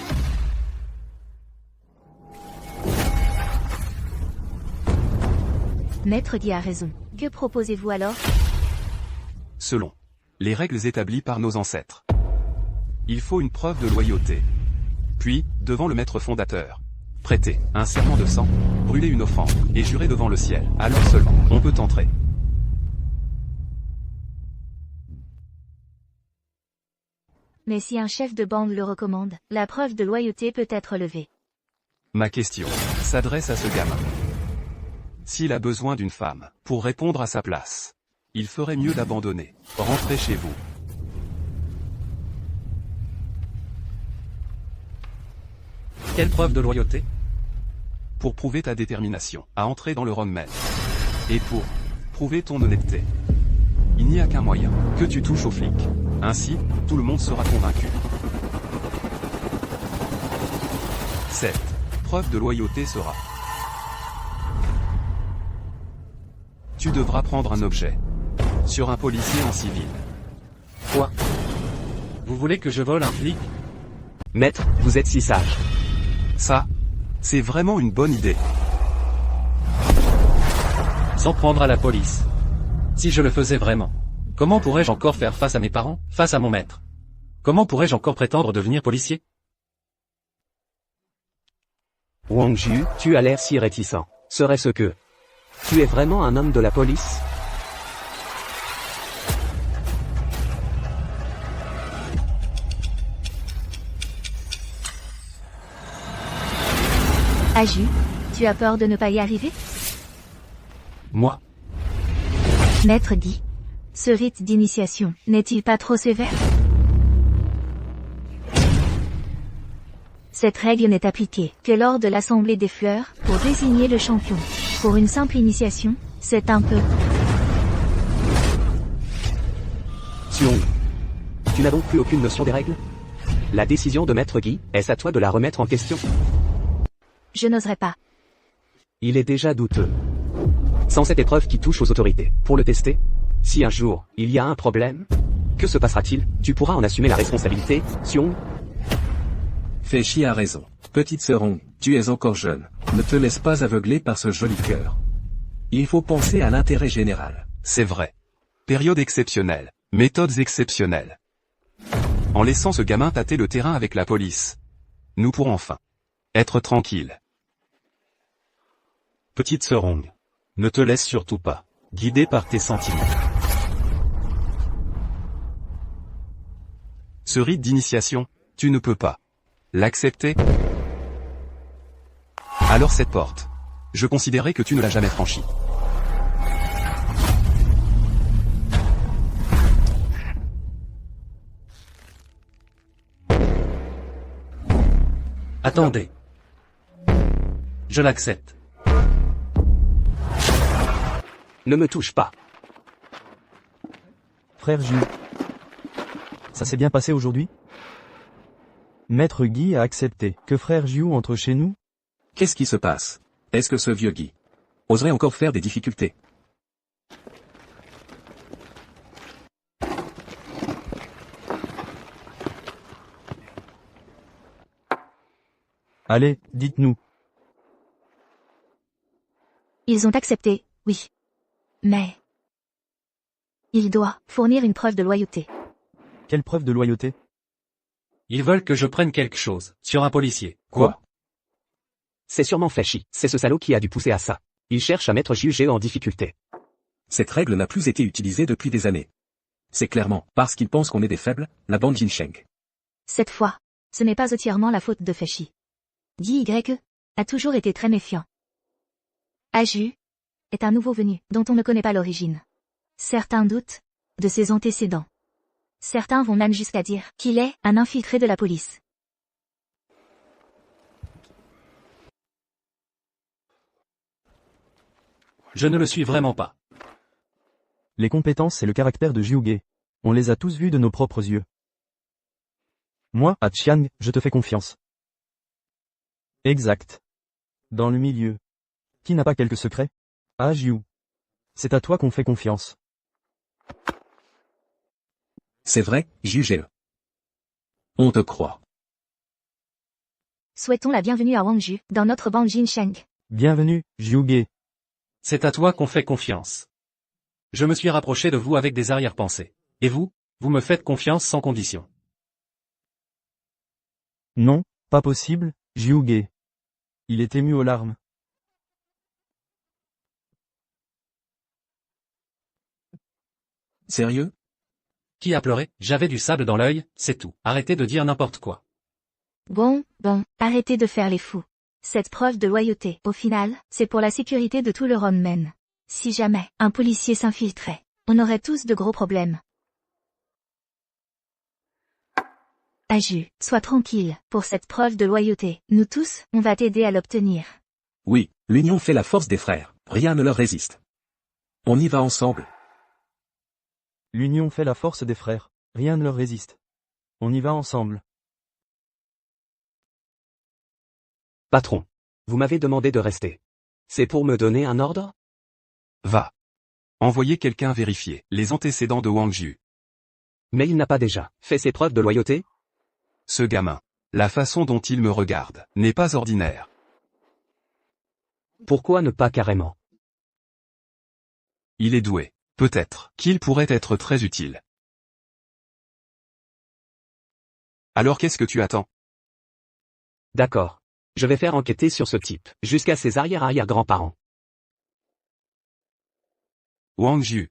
Maître Guy a raison. Que proposez-vous alors? Selon les règles établies par nos ancêtres, il faut une preuve de loyauté. Puis, devant le maître fondateur, prêter un serment de sang, brûler une offrande et jurer devant le ciel. Alors seulement, on peut entrer. Mais si un chef de bande le recommande, la preuve de loyauté peut être levée. Ma question s'adresse à ce gamin. S'il a besoin d'une femme pour répondre à sa place, il ferait mieux d'abandonner. Rentrez chez vous. Quelle preuve de loyauté? Pour prouver ta détermination à entrer dans le Rockman. Et pour prouver ton honnêteté. Il n'y a qu'un moyen, que tu touches aux flics. Ainsi, tout le monde sera convaincu. Cette preuve de loyauté sera: tu devras prendre un objet sur un policier en civil. Quoi? Vous voulez que je vole un flic? Maître, vous êtes si sage. Ça, c'est vraiment une bonne idée. S'en prendre à la police. Si je le faisais vraiment, comment pourrais-je encore faire face à mes parents, face à mon maître? Comment pourrais-je encore prétendre devenir policier? Wang Ju, tu as l'air si réticent. Serait-ce que tu es vraiment un homme de la police? Aju, tu as peur de ne pas y arriver? Moi? Maître Guy, ce rite d'initiation, n'est-il pas trop sévère? Cette règle n'est appliquée que lors de l'Assemblée des fleurs, pour désigner le champion. Pour une simple initiation, c'est un peu... Sion, tu n'as donc plus aucune notion des règles? La décision de Maître Guy, est-ce à toi de la remettre en question? Je n'oserais pas. Il est déjà douteux. Sans cette épreuve qui touche aux autorités, pour le tester, si un jour, il y a un problème, que se passera-t-il? Tu pourras en assumer la responsabilité, Sion? Fei a raison. Petite sœur Hong, tu es encore jeune. Ne te laisse pas aveugler par ce joli cœur. Il faut penser à l'intérêt général. C'est vrai. Période exceptionnelle. Méthodes exceptionnelles. En laissant ce gamin tâter le terrain avec la police, nous pourrons enfin être tranquilles. Petite sœur Hong, ne te laisse surtout pas guider par tes sentiments. Ce rite d'initiation, tu ne peux pas l'accepter. Alors cette porte, je considérais que tu ne l'as jamais franchie. Attendez. Je l'accepte. Ne me touche pas. Frère Jiu. Ça s'est bien passé aujourd'hui? Maître Guy a accepté que frère Jiu entre chez nous? Qu'est-ce qui se passe? Est-ce que ce vieux Guy oserait encore faire des difficultés? Allez, dites-nous. Ils ont accepté, oui. Mais... il doit fournir une preuve de loyauté. Quelle preuve de loyauté? Ils veulent que je prenne quelque chose sur un policier. Quoi? C'est sûrement Fei. C'est ce salaud qui a dû pousser à ça. Il cherche à mettre Jiu en difficulté. Cette règle n'a plus été utilisée depuis des années. C'est clairement parce qu'ils pensent qu'on est des faibles, la bande Jinsheng. Cette fois, ce n'est pas entièrement la faute de Fei. Guy Y a toujours été très méfiant. Aju est un nouveau venu dont on ne connaît pas l'origine. Certains doutent de ses antécédents. Certains vont même jusqu'à dire qu'il est un infiltré de la police. Je ne le suis vraiment pas. Les compétences et le caractère de Jiuge. On les a tous vus de nos propres yeux. Moi, à Chiang, je te fais confiance. Exact. Dans le milieu. Qui n'a pas quelques secrets? Ah Jiu. C'est à toi qu'on fait confiance. C'est vrai, Jiu. On te croit. Souhaitons la bienvenue à Wangju, dans notre bande Jinsheng. Bienvenue, Jiuge. C'est à toi qu'on fait confiance. Je me suis rapproché de vous avec des arrière-pensées. Et vous, vous me faites confiance sans condition. Non, pas possible, Jiuge. Il est ému aux larmes. Sérieux? Qui a pleuré? J'avais du sable dans l'œil, c'est tout. Arrêtez de dire n'importe quoi. Bon, arrêtez de faire les fous. Cette preuve de loyauté, au final, c'est pour la sécurité de tout le Roundmen. Si jamais un policier s'infiltrait, on aurait tous de gros problèmes. Aju, sois tranquille, pour cette preuve de loyauté, nous tous, on va t'aider à l'obtenir. Oui, l'union fait la force des frères, rien ne leur résiste. On y va ensemble. L'union fait la force des frères, rien ne leur résiste. On y va ensemble. Patron. Vous m'avez demandé de rester. C'est pour me donner un ordre? Va. Envoyez quelqu'un vérifier les antécédents de Wang Jiu. Mais il n'a pas déjà fait ses preuves de loyauté? Ce gamin, la façon dont il me regarde, n'est pas ordinaire. Pourquoi ne pas carrément? Il est doué. Peut-être qu'il pourrait être très utile. Alors qu'est-ce que tu attends? D'accord. Je vais faire enquêter sur ce type, jusqu'à ses arrière-arrière-grands-parents. Wang Jiu.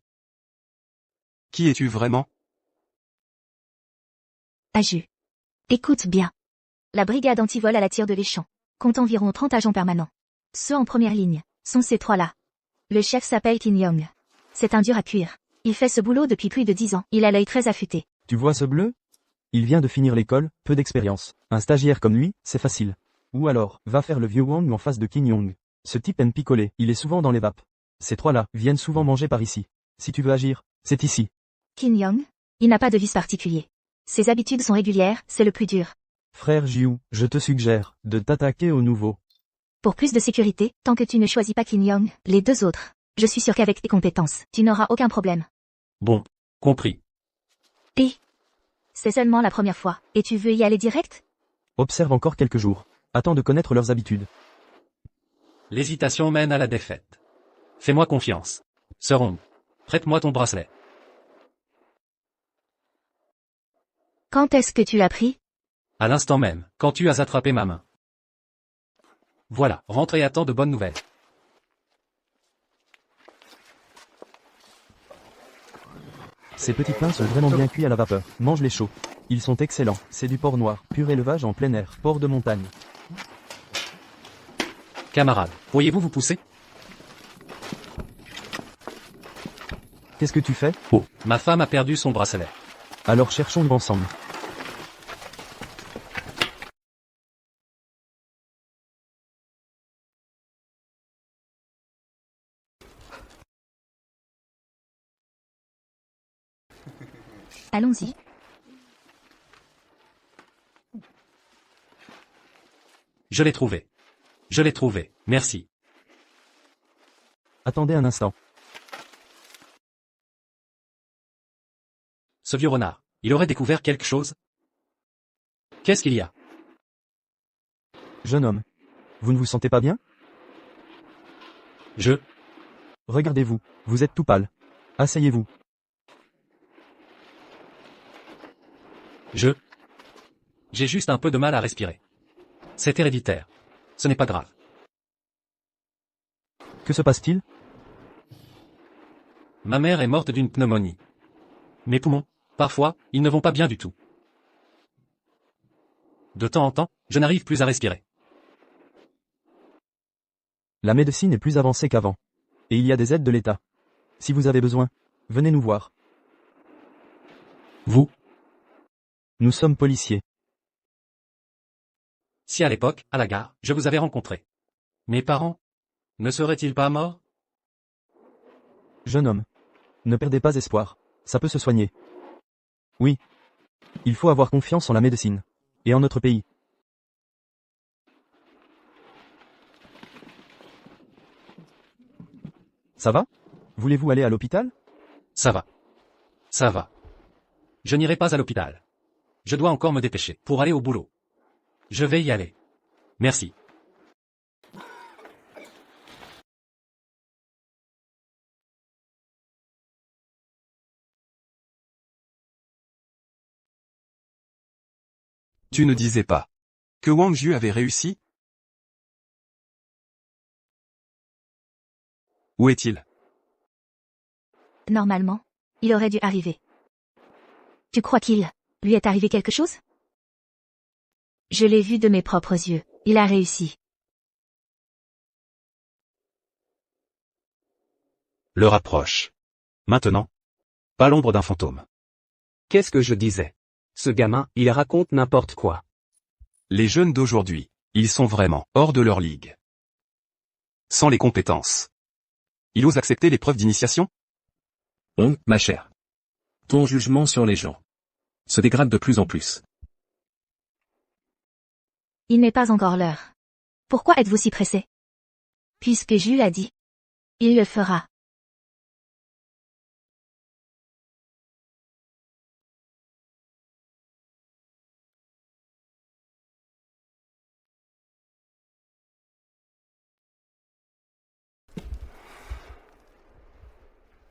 Qui es-tu vraiment? Aju. Écoute bien. La brigade antivol à la tire de l'Échamp compte environ 30 agents permanents. Ceux en première ligne sont ces trois-là. Le chef s'appelle Qin Yong. C'est un dur à cuire. Il fait ce boulot depuis plus de 10 ans. Il a l'œil très affûté. Tu vois ce bleu? Il vient de finir l'école, peu d'expérience. Un stagiaire comme lui, c'est facile. Ou alors, va faire le vieux Wang en face de Qin Yong. Ce type aime picoler, il est souvent dans les vapes. Ces trois-là viennent souvent manger par ici. Si tu veux agir, c'est ici. Qin Yong, il n'a pas de vice particulier. Ses habitudes sont régulières, c'est le plus dur. Frère Jiu, je te suggère de t'attaquer au nouveau. Pour plus de sécurité, tant que tu ne choisis pas Qin Yong, les deux autres, je suis sûr qu'avec tes compétences, tu n'auras aucun problème. Bon, compris. Et c'est seulement la première fois, et tu veux y aller direct? Observe encore quelques jours. Attends de connaître leurs habitudes. L'hésitation mène à la défaite. Fais-moi confiance. Sœur Hong, prête-moi ton bracelet. Quand est-ce que tu l'as pris? À l'instant même, quand tu as attrapé ma main. Voilà, rentre et attends de bonnes nouvelles. Ces petits pains sont vraiment bien cuits à la vapeur. Mange-les chauds. Ils sont excellents. C'est du porc noir, pur élevage en plein air, porc de montagne. Camarades, pourriez-vous vous pousser? Qu'est-ce que tu fais? Oh, ma femme a perdu son bracelet. Alors cherchons-le ensemble. Allons-y. Je l'ai trouvé. Je l'ai trouvé, merci. Attendez un instant. Ce vieux renard, il aurait découvert quelque chose? Qu'est-ce qu'il y a? Jeune homme. Vous ne vous sentez pas bien? Regardez-vous, vous êtes tout pâle. Asseyez-vous. J'ai juste un peu de mal à respirer. C'est héréditaire. Ce n'est pas grave. Que se passe-t-il? Ma mère est morte d'une pneumonie. Mes poumons, parfois, ils ne vont pas bien du tout. De temps en temps, je n'arrive plus à respirer. La médecine est plus avancée qu'avant. Et il y a des aides de l'État. Si vous avez besoin, venez nous voir. Vous? Nous sommes policiers. Si à l'époque, à la gare, je vous avais rencontré. Mes parents? Ne seraient-ils pas morts? Jeune homme. Ne perdez pas espoir. Ça peut se soigner. Oui. Il faut avoir confiance en la médecine. Et en notre pays. Ça va? Voulez-vous aller à l'hôpital? Ça va. Ça va. Je n'irai pas à l'hôpital. Je dois encore me dépêcher pour aller au boulot. Je vais y aller. Merci. Tu ne disais pas que Wang Ju avait réussi? Où est-il? Normalement, il aurait dû arriver. Tu crois qu'il lui est arrivé quelque chose? Je l'ai vu de mes propres yeux. Il a réussi. L'heure approche. Maintenant. Pas l'ombre d'un fantôme. Qu'est-ce que je disais? Ce gamin, il raconte n'importe quoi. Les jeunes d'aujourd'hui, ils sont vraiment hors de leur ligue. Sans les compétences. Il ose accepter l'épreuve d'initiation? Hong, ma chère. Ton jugement sur les gens se dégrade de plus en plus. Il n'est pas encore l'heure. Pourquoi êtes-vous si pressé? Puisque Jules l'a dit. Il le fera.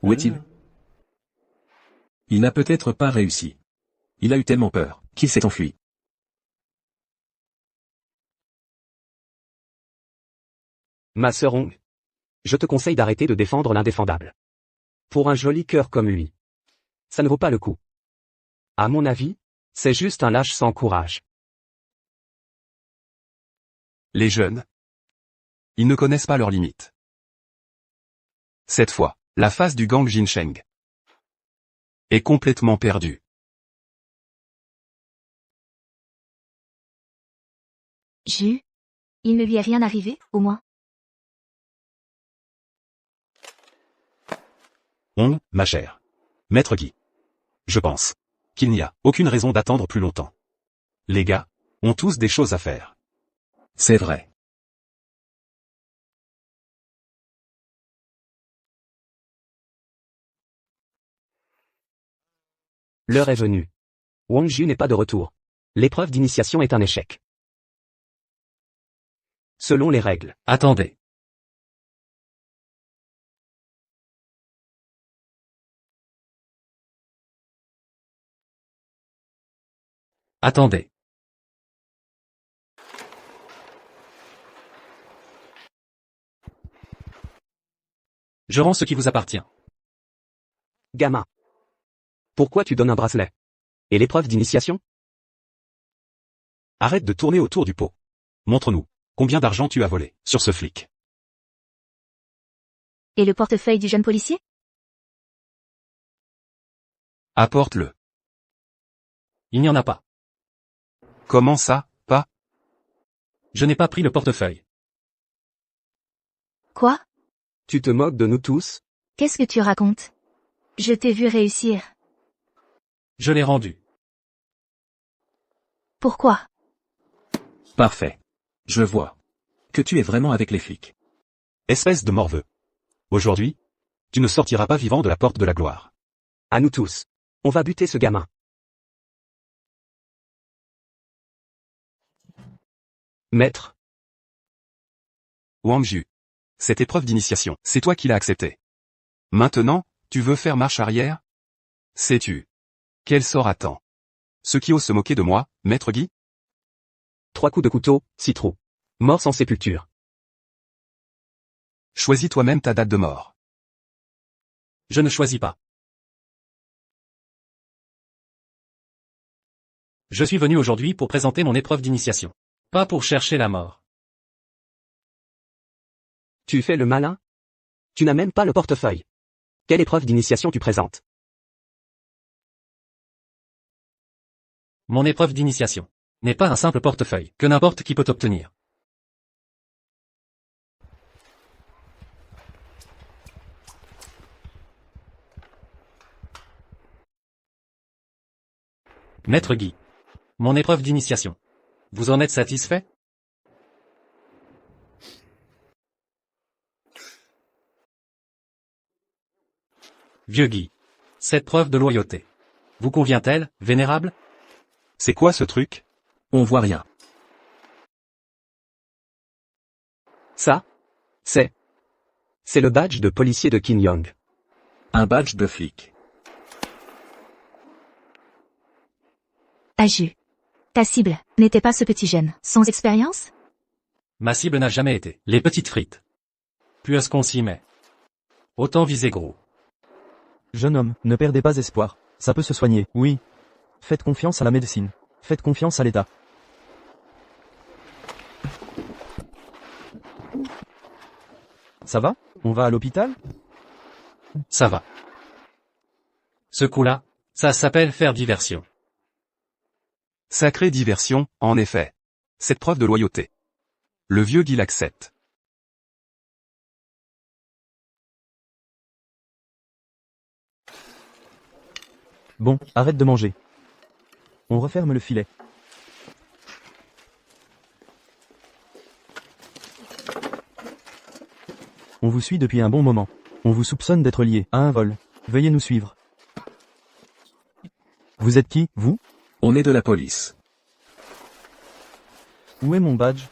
Où est-il? Il n'a peut-être pas réussi. Il a eu tellement peur qu'il s'est enfui. Ma sœur Hong. Je te conseille d'arrêter de défendre l'indéfendable. Pour un joli cœur comme lui. Ça ne vaut pas le coup. À mon avis, c'est juste un lâche sans courage. Les jeunes. Ils ne connaissent pas leurs limites. Cette fois, la face du gang Jinsheng est complètement perdue. Jules? Il ne lui est rien arrivé, au moins? Hong, ma chère. Maître Guy. Je pense qu'il n'y a aucune raison d'attendre plus longtemps. Les gars ont tous des choses à faire. C'est vrai. L'heure est venue. Wang Ju n'est pas de retour. L'épreuve d'initiation est un échec. Selon les règles. Attendez. Attendez. Je rends ce qui vous appartient. Gamin. Pourquoi tu donnes un bracelet? Et l'épreuve d'initiation? Arrête de tourner autour du pot. Montre-nous. Combien d'argent tu as volé sur ce flic? Et le portefeuille du jeune policier? Apporte-le. Il n'y en a pas. Comment ça, pas? Je n'ai pas pris le portefeuille. Quoi? Tu te moques de nous tous? Qu'est-ce que tu racontes? Je t'ai vu réussir. Je l'ai rendu. Pourquoi? Parfait. Je vois. Que tu es vraiment avec les flics. Espèce de morveux. Aujourd'hui, tu ne sortiras pas vivant de la porte de la gloire. À nous tous. On va buter ce gamin. Maître. Wang Ju. Cette épreuve d'initiation, c'est toi qui l'as acceptée. Maintenant, tu veux faire marche arrière? Sais-tu quel sort attend ceux qui osent se moquer de moi, Maître Guy? 3 coups de couteau, 6 trous. Mort sans sépulture. Choisis toi-même ta date de mort. Je ne choisis pas. Je suis venu aujourd'hui pour présenter mon épreuve d'initiation. Pas pour chercher la mort. Tu fais le malin? Tu n'as même pas le portefeuille. Quelle épreuve d'initiation tu présentes? Mon épreuve d'initiation n'est pas un simple portefeuille que n'importe qui peut obtenir. Maître Guy. Mon épreuve d'initiation. Vous en êtes satisfait? Vieux Guy. Cette preuve de loyauté vous convient-elle, vénérable? C'est quoi ce truc? On voit rien. Ça? C'est le badge de policier de Qin Yong. Un badge de flic. Aju. Ta cible n'était pas ce petit jeune, sans expérience? Ma cible n'a jamais été les petites frites. Puisqu'on s'y met. Autant viser gros. Jeune homme, ne perdez pas espoir. Ça peut se soigner, oui. Faites confiance à la médecine. Faites confiance à l'État. Ça va? On va à l'hôpital? Ça va. Ce coup-là, ça s'appelle faire diversion. Sacrée diversion, en effet. Cette preuve de loyauté. Le vieux Guy l'accepte. Bon, arrête de manger. On referme le filet. On vous suit depuis un bon moment. On vous soupçonne d'être lié à un vol. Veuillez nous suivre. Vous êtes qui, vous? On est de la police. Où est mon badge?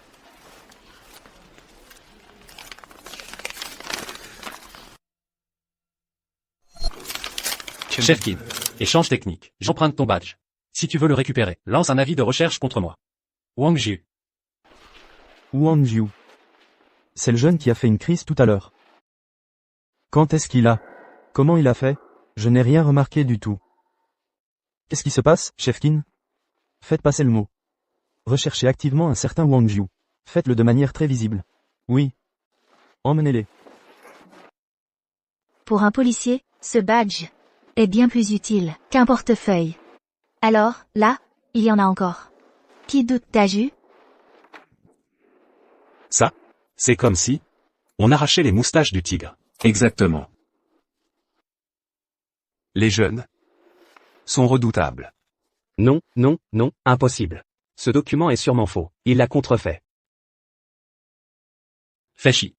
Chefkin. Échange technique. J'emprunte ton badge. Si tu veux le récupérer, lance un avis de recherche contre moi. Wang Ju. Wang Jiu. C'est le jeune qui a fait une crise tout à l'heure. Quand est-ce qu'il a? Comment il a fait? Je n'ai rien remarqué du tout. Qu'est-ce qui se passe, Chefkin? Faites passer le mot. Recherchez activement un certain Wang Jiu. Faites-le de manière très visible. Oui. Emmenez-les. Pour un policier, ce badge est bien plus utile qu'un portefeuille. Alors, là, il y en a encore. Qui doute d'Aju? Ça, c'est comme si on arrachait les moustaches du tigre. Exactement. Les jeunes sont redoutables. Non, non, non, impossible. Ce document est sûrement faux. Il l'a contrefait. Fais chi.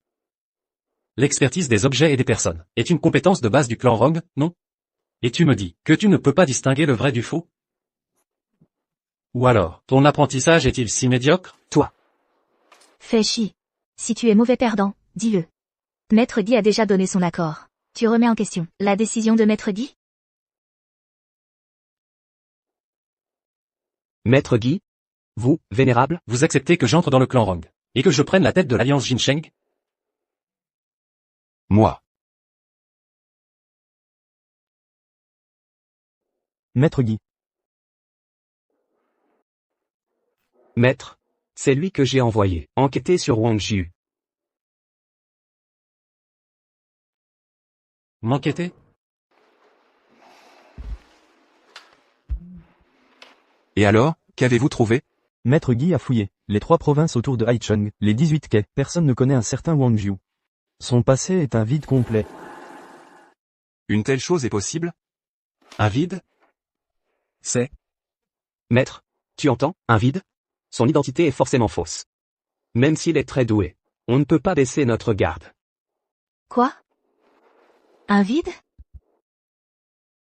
L'expertise des objets et des personnes est une compétence de base du clan Rong, non? Et tu me dis que tu ne peux pas distinguer le vrai du faux? Ou alors, ton apprentissage est-il si médiocre? Toi. Fais chi. Si tu es mauvais perdant, dis-le. Maître Guy a déjà donné son accord. Tu remets en question la décision de Maître Guy? Maître Guy? Vous, vénérable? Vous acceptez que j'entre dans le clan Rong, et que je prenne la tête de l'alliance Jinsheng? Moi. Maître Guy. Maître, c'est lui que j'ai envoyé enquêter sur Wang Jiu. M'enquêter? Et alors, qu'avez-vous trouvé? Maître Guy a fouillé les 3 provinces autour de Haicheng, les 18 quais. Personne ne connaît un certain Wang Jiu. Son passé est un vide complet. Une telle chose est possible? Un vide? C'est Maître, tu entends, un vide? Son identité est forcément fausse. Même s'il est très doué, on ne peut pas baisser notre garde. Quoi? Un vide?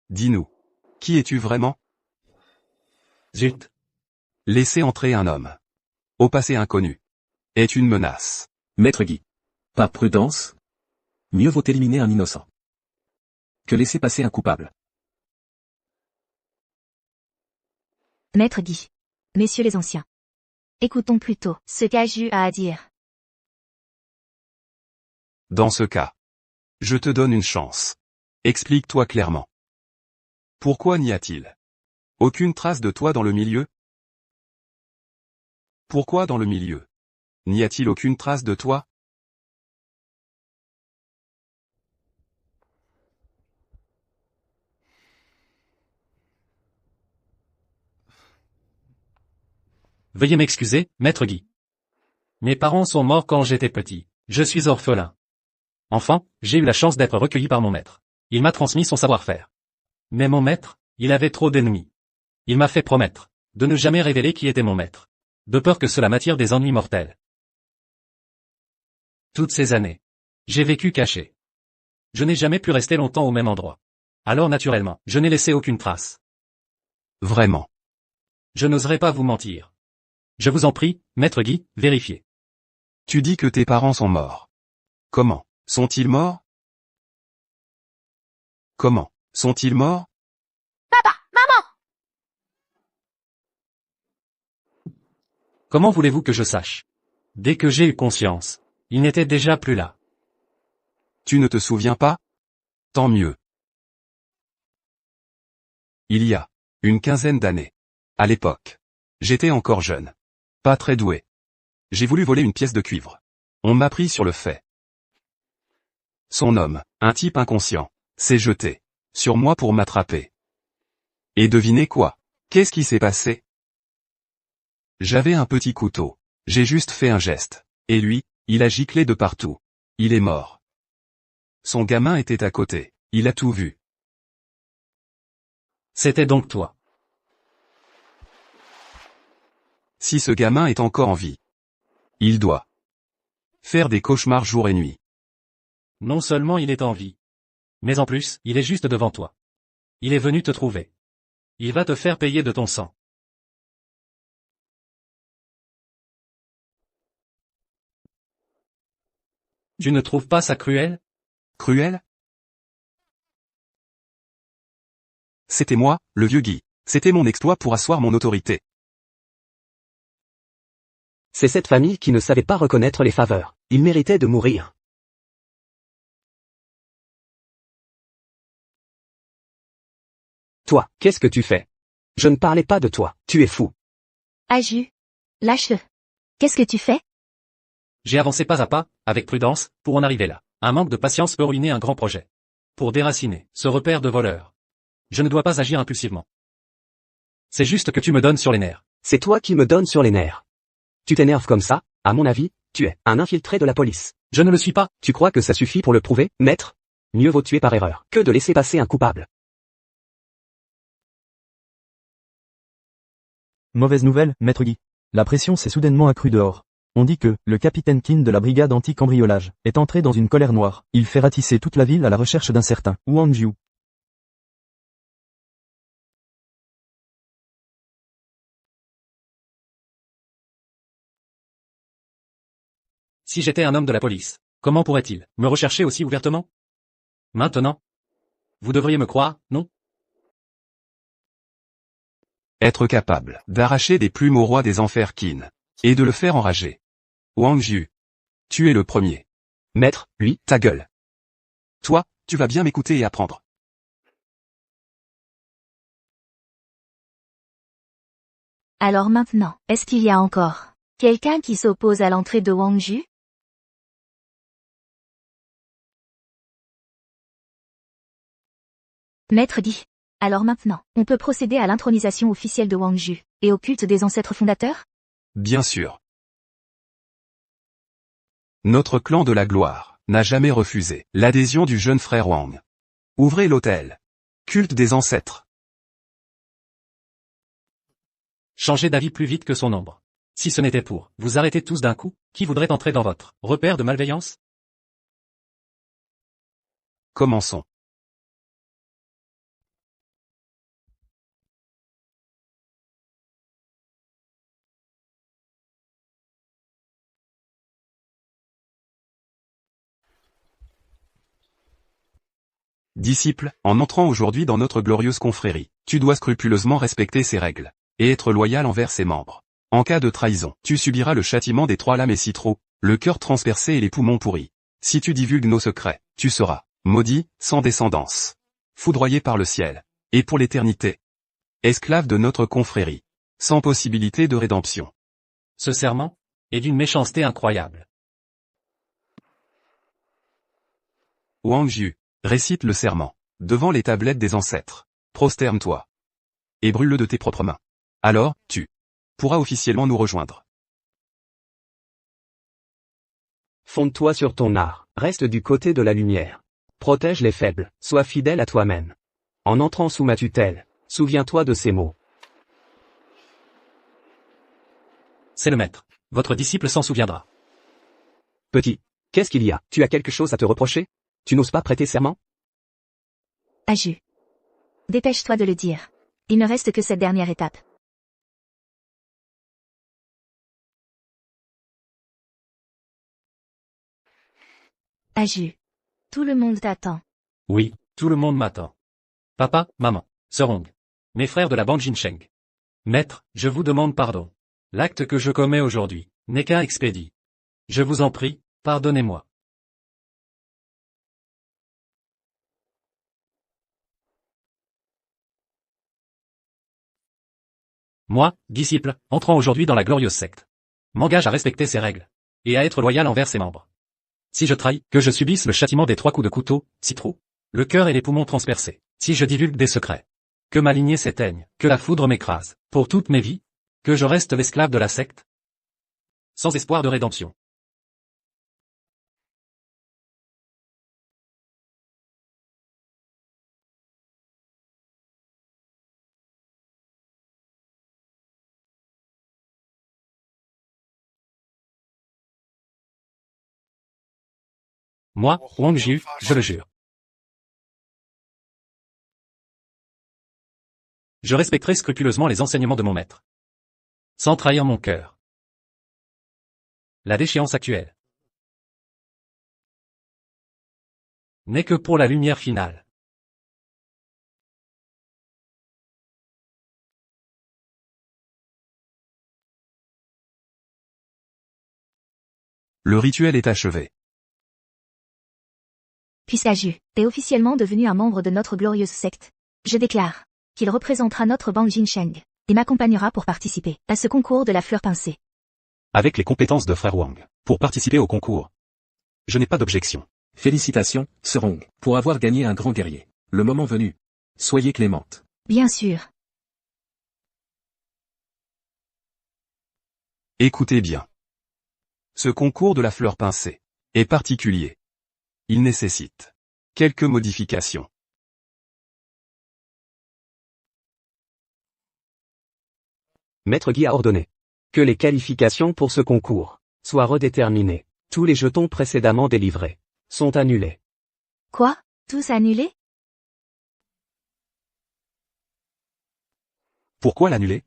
Dis-nous. Qui es-tu vraiment? Zut. Laisser entrer un homme au passé inconnu est une menace. Maître Guy. Par prudence, mieux vaut éliminer un innocent que laisser passer un coupable. Maître Guy. Messieurs les anciens. Écoutons plutôt ce qu'Aju a à dire. Dans ce cas, je te donne une chance. Explique-toi clairement. Pourquoi n'y a-t-il aucune trace de toi dans le milieu? Pourquoi dans le milieu? N'y a-t-il aucune trace de toi? Veuillez m'excuser, Maître Guy. Mes parents sont morts quand j'étais petit. Je suis orphelin. Enfant, j'ai eu la chance d'être recueilli par mon maître. Il m'a transmis son savoir-faire. Mais mon maître, il avait trop d'ennemis. Il m'a fait promettre de ne jamais révéler qui était mon maître, de peur que cela m'attire des ennuis mortels. Toutes ces années, j'ai vécu caché. Je n'ai jamais pu rester longtemps au même endroit. Alors naturellement, je n'ai laissé aucune trace. Vraiment. Je n'oserais pas vous mentir. Je vous en prie, Maître Guy, vérifiez. Tu dis que tes parents sont morts. Comment? Sont-ils morts? Comment? Sont-ils morts? Papa, maman! Comment voulez-vous que je sache? Dès que j'ai eu conscience, ils n'étaient déjà plus là. Tu ne te souviens pas? Tant mieux. Il y a une quinzaine d'années. À l'époque, j'étais encore jeune. Pas très doué. J'ai voulu voler une pièce de cuivre. On m'a pris sur le fait. Son homme, un type inconscient, s'est jeté sur moi pour m'attraper. Et devinez quoi? Qu'est-ce qui s'est passé? J'avais un petit couteau. J'ai juste fait un geste. Et lui, il a giclé de partout. Il est mort. Son gamin était à côté. Il a tout vu. C'était donc toi. Si ce gamin est encore en vie, il doit faire des cauchemars jour et nuit. Non seulement il est en vie, mais en plus, il est juste devant toi. Il est venu te trouver. Il va te faire payer de ton sang. Tu ne trouves pas ça cruel? Cruel? C'était moi, le vieux Guy. C'était mon exploit pour asseoir mon autorité. C'est cette famille qui ne savait pas reconnaître les faveurs. Ils méritaient de mourir. Toi, qu'est-ce que tu fais? Je ne parlais pas de toi, tu es fou. Aju. Lâche-le. Qu'est-ce que tu fais? J'ai avancé pas à pas, avec prudence, pour en arriver là. Un manque de patience peut ruiner un grand projet. Pour déraciner ce repère de voleurs. Je ne dois pas agir impulsivement. C'est juste que tu me donnes sur les nerfs. C'est toi qui me donnes sur les nerfs. Tu t'énerves comme ça, à mon avis, tu es un infiltré de la police. Je ne le suis pas. Tu crois que ça suffit pour le prouver, maître? Mieux vaut tuer par erreur que de laisser passer un coupable. Mauvaise nouvelle, Maître Guy. La pression s'est soudainement accrue dehors. On dit que, le capitaine Kin de la brigade anti-cambriolage, est entré dans une colère noire. Il fait ratisser toute la ville à la recherche d'un certain Wang Jiu. Si j'étais un homme de la police, comment pourrait-il me rechercher aussi ouvertement? Maintenant? Vous devriez me croire, non? Être capable d'arracher des plumes au roi des enfers Qin. Et de le faire enrager. Wang Jiu. Tu es le premier. Maître, lui, Ta gueule. Toi, tu vas bien m'écouter et apprendre. Alors maintenant, est-ce qu'il y a encore quelqu'un qui s'oppose à l'entrée de Wang Jiu? Maître dit. Alors maintenant, on peut procéder à l'intronisation officielle de Wang Jiu, et au culte des ancêtres fondateurs? Bien sûr. Notre clan de la gloire n'a jamais refusé l'adhésion du jeune frère Wang. Ouvrez l'autel. Culte des ancêtres. Changez d'avis plus vite que son ombre. Si ce n'était pour vous arrêter tous d'un coup, qui voudrait entrer dans votre repère de malveillance? Commençons. Disciple, en entrant aujourd'hui dans notre glorieuse confrérie, tu dois scrupuleusement respecter ses règles, et être loyal envers ses membres. En cas de trahison, tu subiras le châtiment des 3 lames et citros, le cœur transpercé et les poumons pourris. Si tu divulgues nos secrets, tu seras maudit, sans descendance, foudroyé par le ciel, et pour l'éternité. Esclave de notre confrérie, sans possibilité de rédemption. Ce serment est d'une méchanceté incroyable. Wang Jiu, récite le serment, devant les tablettes des ancêtres. Prosterne-toi. Et brûle-le de tes propres mains. Alors, tu pourras officiellement nous rejoindre. fonde-toi sur ton art, reste du côté de la lumière. Protège les faibles, sois fidèle à toi-même. En entrant sous ma tutelle, souviens-toi de ces mots. C'est le maître. Votre disciple s'en souviendra. Petit, qu'est-ce qu'il y a? Tu as quelque chose à te reprocher? Tu n'oses pas prêter serment? Aju. Dépêche-toi de le dire. Il ne reste que cette dernière étape. Aju. Tout le monde t'attend. Oui, tout le monde m'attend. Papa, maman, Sœur Hong, mes frères de la bande Jincheng. Maître, je vous demande pardon. L'acte que je commets aujourd'hui n'est qu'un expédit. Je vous en prie, pardonnez-moi. Moi, disciple, entrant aujourd'hui dans la glorieuse secte, m'engage à respecter ses règles, et à être loyal envers ses membres. Si je trahis, que je subisse le châtiment des 3 coups de couteau, citros, le cœur et les poumons transpercés. Si je divulgue des secrets, que ma lignée s'éteigne, que la foudre m'écrase, pour toutes mes vies, que je reste l'esclave de la secte, sans espoir de rédemption. Moi, Wang Jiu, je le jure. Je respecterai scrupuleusement les enseignements de mon maître, sans trahir mon cœur. La déchéance actuelle n'est que pour la lumière finale. Le rituel est achevé. Puisqu'Aju est officiellement devenu un membre de notre glorieuse secte, je déclare qu'il représentera notre bande Jincheng et m'accompagnera pour participer à ce concours de la fleur pincée. Avec les compétences de frère Wang, pour participer au concours. Je n'ai pas d'objection. Félicitations, Sœur Hong, pour avoir gagné un grand guerrier. Le moment venu. Soyez clémente. Bien sûr. Écoutez bien. Ce concours de la fleur pincée est particulier. Il nécessite quelques modifications. Maître Guy a ordonné que les qualifications pour ce concours soient redéterminées. Tous les jetons précédemment délivrés sont annulés. Quoi? Tous annulés? Pourquoi l'annuler?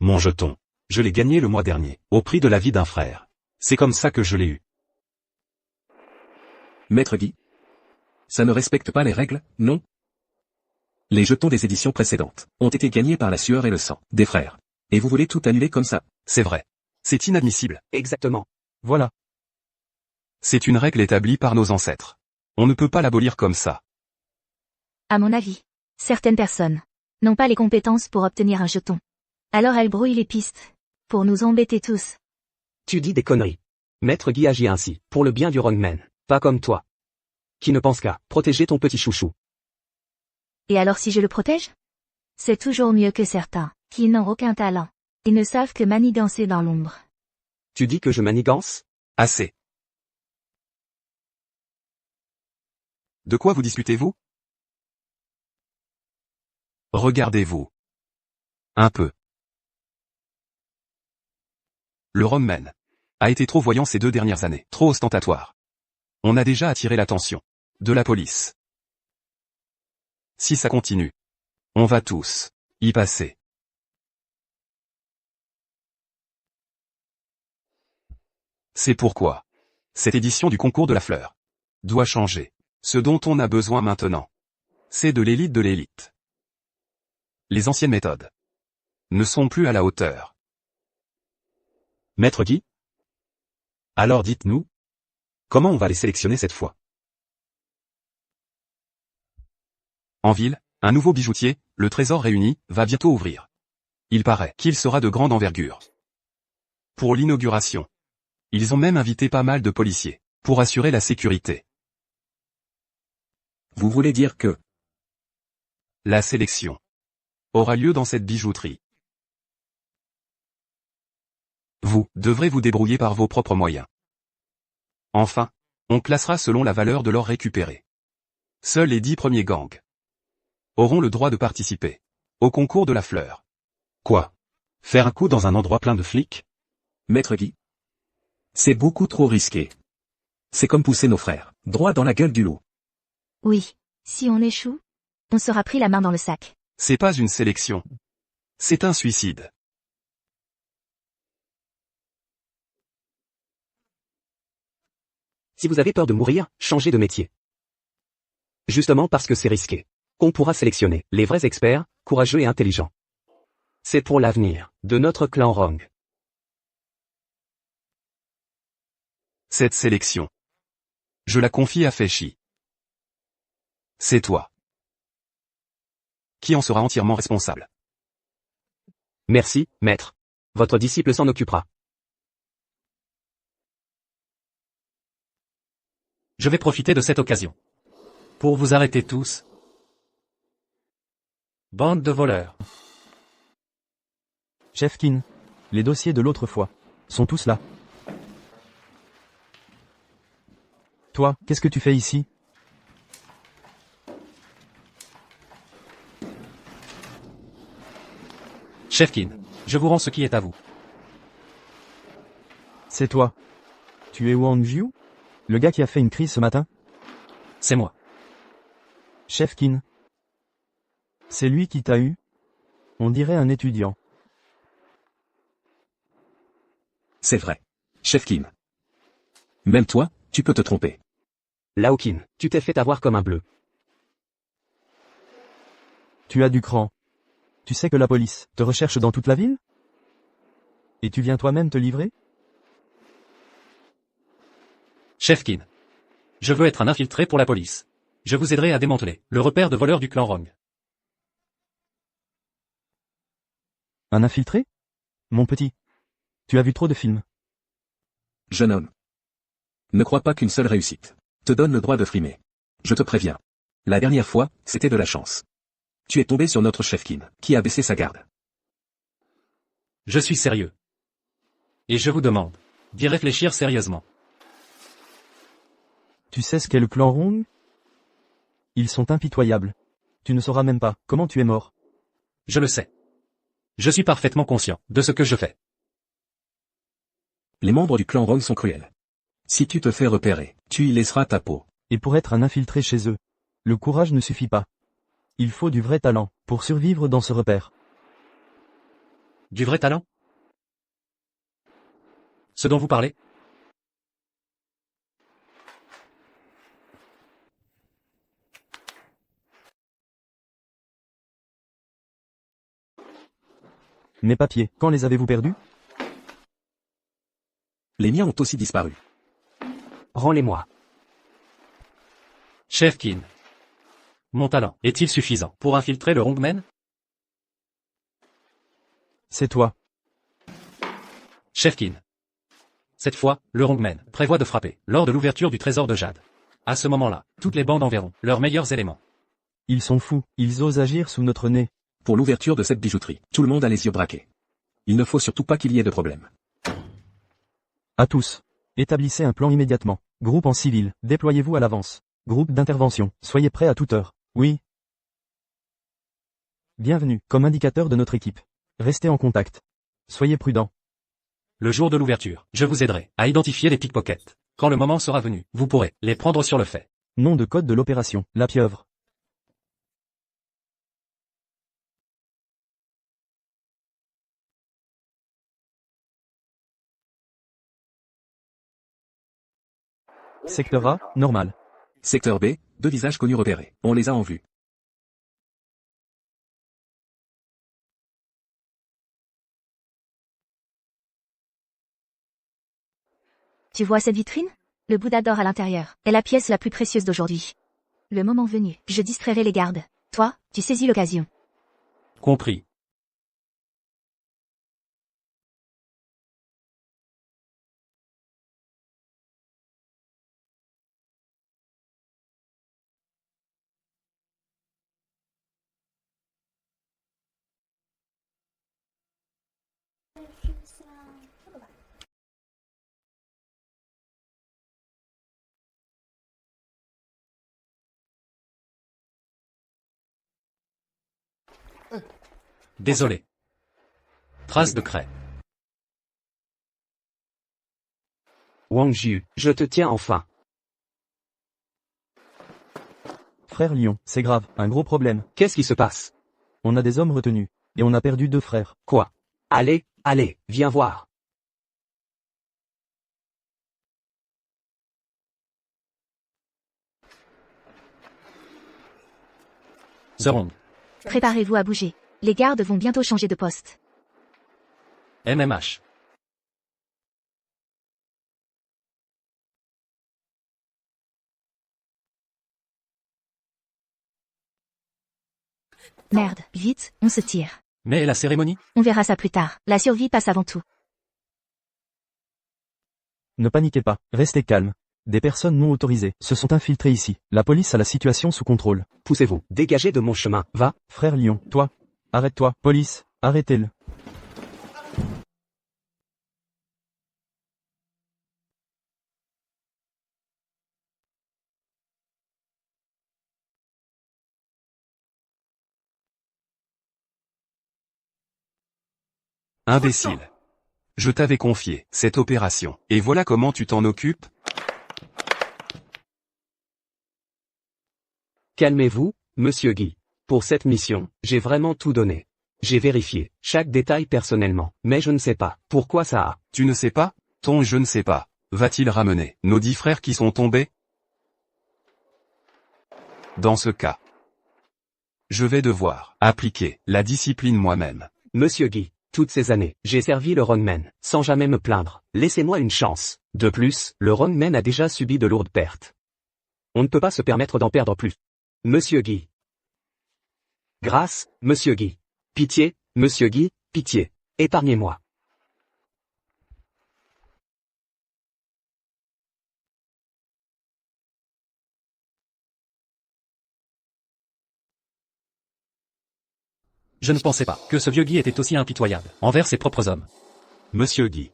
Mon jeton, je l'ai gagné le mois dernier, au prix de la vie d'un frère. C'est comme ça que je l'ai eu. Maître Guy? Ça ne respecte pas les règles, non? Les jetons des éditions précédentes ont été gagnés par la sueur et le sang des frères. Et vous voulez tout annuler comme ça? C'est vrai. C'est inadmissible. Exactement. Voilà. C'est une règle établie par nos ancêtres. On ne peut pas l'abolir comme ça. À mon avis, certaines personnes n'ont pas les compétences pour obtenir un jeton. Alors elles brouillent les pistes. Pour nous embêter tous. Tu dis des conneries. Maître Guy agit ainsi, pour le bien du Wrongman. Pas comme toi. Qui ne pense qu'à protéger ton petit chouchou. Et alors si je le protège? C'est toujours mieux que certains, qui n'ont aucun talent. Ils ne savent que manigancer dans l'ombre. Tu dis que je manigance? Assez. De quoi vous disputez-vous? Regardez-vous. Un peu. Le Wrongman a été trop voyant ces 2 dernières années, trop ostentatoire. On a déjà attiré l'attention de la police. Si ça continue, on va tous y passer. C'est pourquoi cette édition du concours de la fleur doit changer. Ce dont on a besoin maintenant, c'est de l'élite de l'élite. Les anciennes méthodes ne sont plus à la hauteur. Maître Guy? Alors dites-nous, comment on va les sélectionner cette fois? En ville, un nouveau bijoutier, le Trésor réuni, va bientôt ouvrir. Il paraît qu'il sera de grande envergure. Pour l'inauguration, ils ont même invité pas mal de policiers pour assurer la sécurité. Vous voulez dire que... La sélection aura lieu dans cette bijouterie. Vous devrez vous débrouiller par vos propres moyens. Enfin, on classera selon la valeur de l'or récupéré. Seuls les 10 premiers gangs auront le droit de participer au concours de la fleur. Quoi? Faire un coup dans un endroit plein de flics? Maître Guy? C'est beaucoup trop risqué. C'est comme pousser nos frères droit dans la gueule du loup. Oui, si on échoue, on sera pris la main dans le sac. C'est pas une sélection. C'est un suicide. Si vous avez peur de mourir, changez de métier. Justement parce que c'est risqué. On pourra sélectionner les vrais experts, courageux et intelligents. C'est pour l'avenir de notre clan Wrong. Cette sélection, je la confie à Feshi. C'est toi qui en sera entièrement responsable. Merci, maître. Votre disciple s'en occupera. Je vais profiter de cette occasion pour vous arrêter tous. Bande de voleurs. Chef Kin. Les dossiers de l'autre fois sont tous là. Toi, qu'est-ce que tu fais ici? Chef Kin, je vous rends ce qui est à vous. C'est toi. Tu es Wang Jiu? Le gars qui a fait une crise ce matin? C'est moi. Chef Kin. C'est lui qui t'a eu? On dirait un étudiant. C'est vrai. Chef Kim. Même toi, tu peux te tromper. Laokin, tu t'es fait avoir comme un bleu. Tu as du cran. Tu sais que la police te recherche dans toute la ville? Et tu viens toi-même te livrer? Chef Kin. Je veux être un infiltré pour la police. Je vous aiderai à démanteler le repère de voleurs du clan Wrong. Un infiltré? Mon petit. Tu as vu trop de films. Jeune homme. Ne crois pas qu'une seule réussite te donne le droit de frimer. Je te préviens. La dernière fois, c'était de la chance. Tu es tombé sur notre chef Kim, qui a baissé sa garde. Je suis sérieux. Et je vous demande d'y réfléchir sérieusement. Tu sais ce qu'est le clan Wrong? Ils sont impitoyables. Tu ne sauras même pas comment tu es mort. Je le sais. Je suis parfaitement conscient de ce que je fais. Les membres du clan Wrong sont cruels. Si tu te fais repérer, tu y laisseras ta peau. Et pour être un infiltré chez eux, le courage ne suffit pas. Il faut du vrai talent pour survivre dans ce repère. Du vrai talent? Ce dont vous parlez? Mes papiers, quand les avez-vous perdus? Les miens ont aussi disparu. Rends-les-moi. Chef Kin. Mon talent est-il suffisant pour infiltrer le Rongmen? C'est toi. Chef Kin. Cette fois, le Rongmen prévoit de frapper lors de l'ouverture du trésor de Jade. À ce moment-là, toutes les bandes enverront leurs meilleurs éléments. Ils sont fous, ils osent agir sous notre nez. Pour l'ouverture de cette bijouterie, tout le monde a les yeux braqués. Il ne faut surtout pas qu'il y ait de problème. À tous. Établissez un plan immédiatement. Groupe en civil, déployez-vous à l'avance. Groupe d'intervention, soyez prêts à toute heure. Oui. Bienvenue, comme indicateur de notre équipe. Restez en contact. Soyez prudents. Le jour de l'ouverture, je vous aiderai à identifier les pickpockets. Quand le moment sera venu, vous pourrez les prendre sur le fait. Nom de code de l'opération, la pieuvre. Secteur A, normal. Secteur B, 2 visages connus repérés. On les a en vue. Tu vois cette vitrine? Le Bouddha d'or à l'intérieur est la pièce la plus précieuse d'aujourd'hui. Le moment venu, je distrairai les gardes. Toi, tu saisis l'occasion. Compris. Désolé. Trace de craie. Wang Jiu, je te tiens enfin. Frère Lion, c'est grave, un gros problème. Qu'est-ce qui se passe? On a des hommes retenus. Et on a perdu 2 frères. Quoi? Allez, allez, viens voir. Zerong. Préparez-vous à bouger. Les gardes vont bientôt changer de poste. MMH. Merde, vite, on se tire. Mais la cérémonie? On verra ça plus tard. La survie passe avant tout. Ne paniquez pas, restez calme. Des personnes non autorisées se sont infiltrées ici. La police a la situation sous contrôle. Poussez-vous, dégagez de mon chemin, va. Frère Lion, toi. Arrête-toi, police, arrêtez-le. Imbécile. Je t'avais confié cette opération, et voilà comment tu t'en occupes? Calmez-vous, monsieur Guy. Pour cette mission, j'ai vraiment tout donné. J'ai vérifié chaque détail personnellement, mais je ne sais pas pourquoi ça a. Tu ne sais pas? Ton je ne sais pas va-t-il ramener nos 10 frères qui sont tombés? Dans ce cas, je vais devoir appliquer la discipline moi-même. Monsieur Guy, toutes ces années, j'ai servi le Rongmen, sans jamais me plaindre. Laissez-moi une chance. De plus, le Rongmen a déjà subi de lourdes pertes. On ne peut pas se permettre d'en perdre plus. Monsieur Guy. Grâce, monsieur Guy. Pitié, monsieur Guy, pitié. Épargnez-moi. Je ne pensais pas que ce vieux Guy était aussi impitoyable envers ses propres hommes. Monsieur Guy.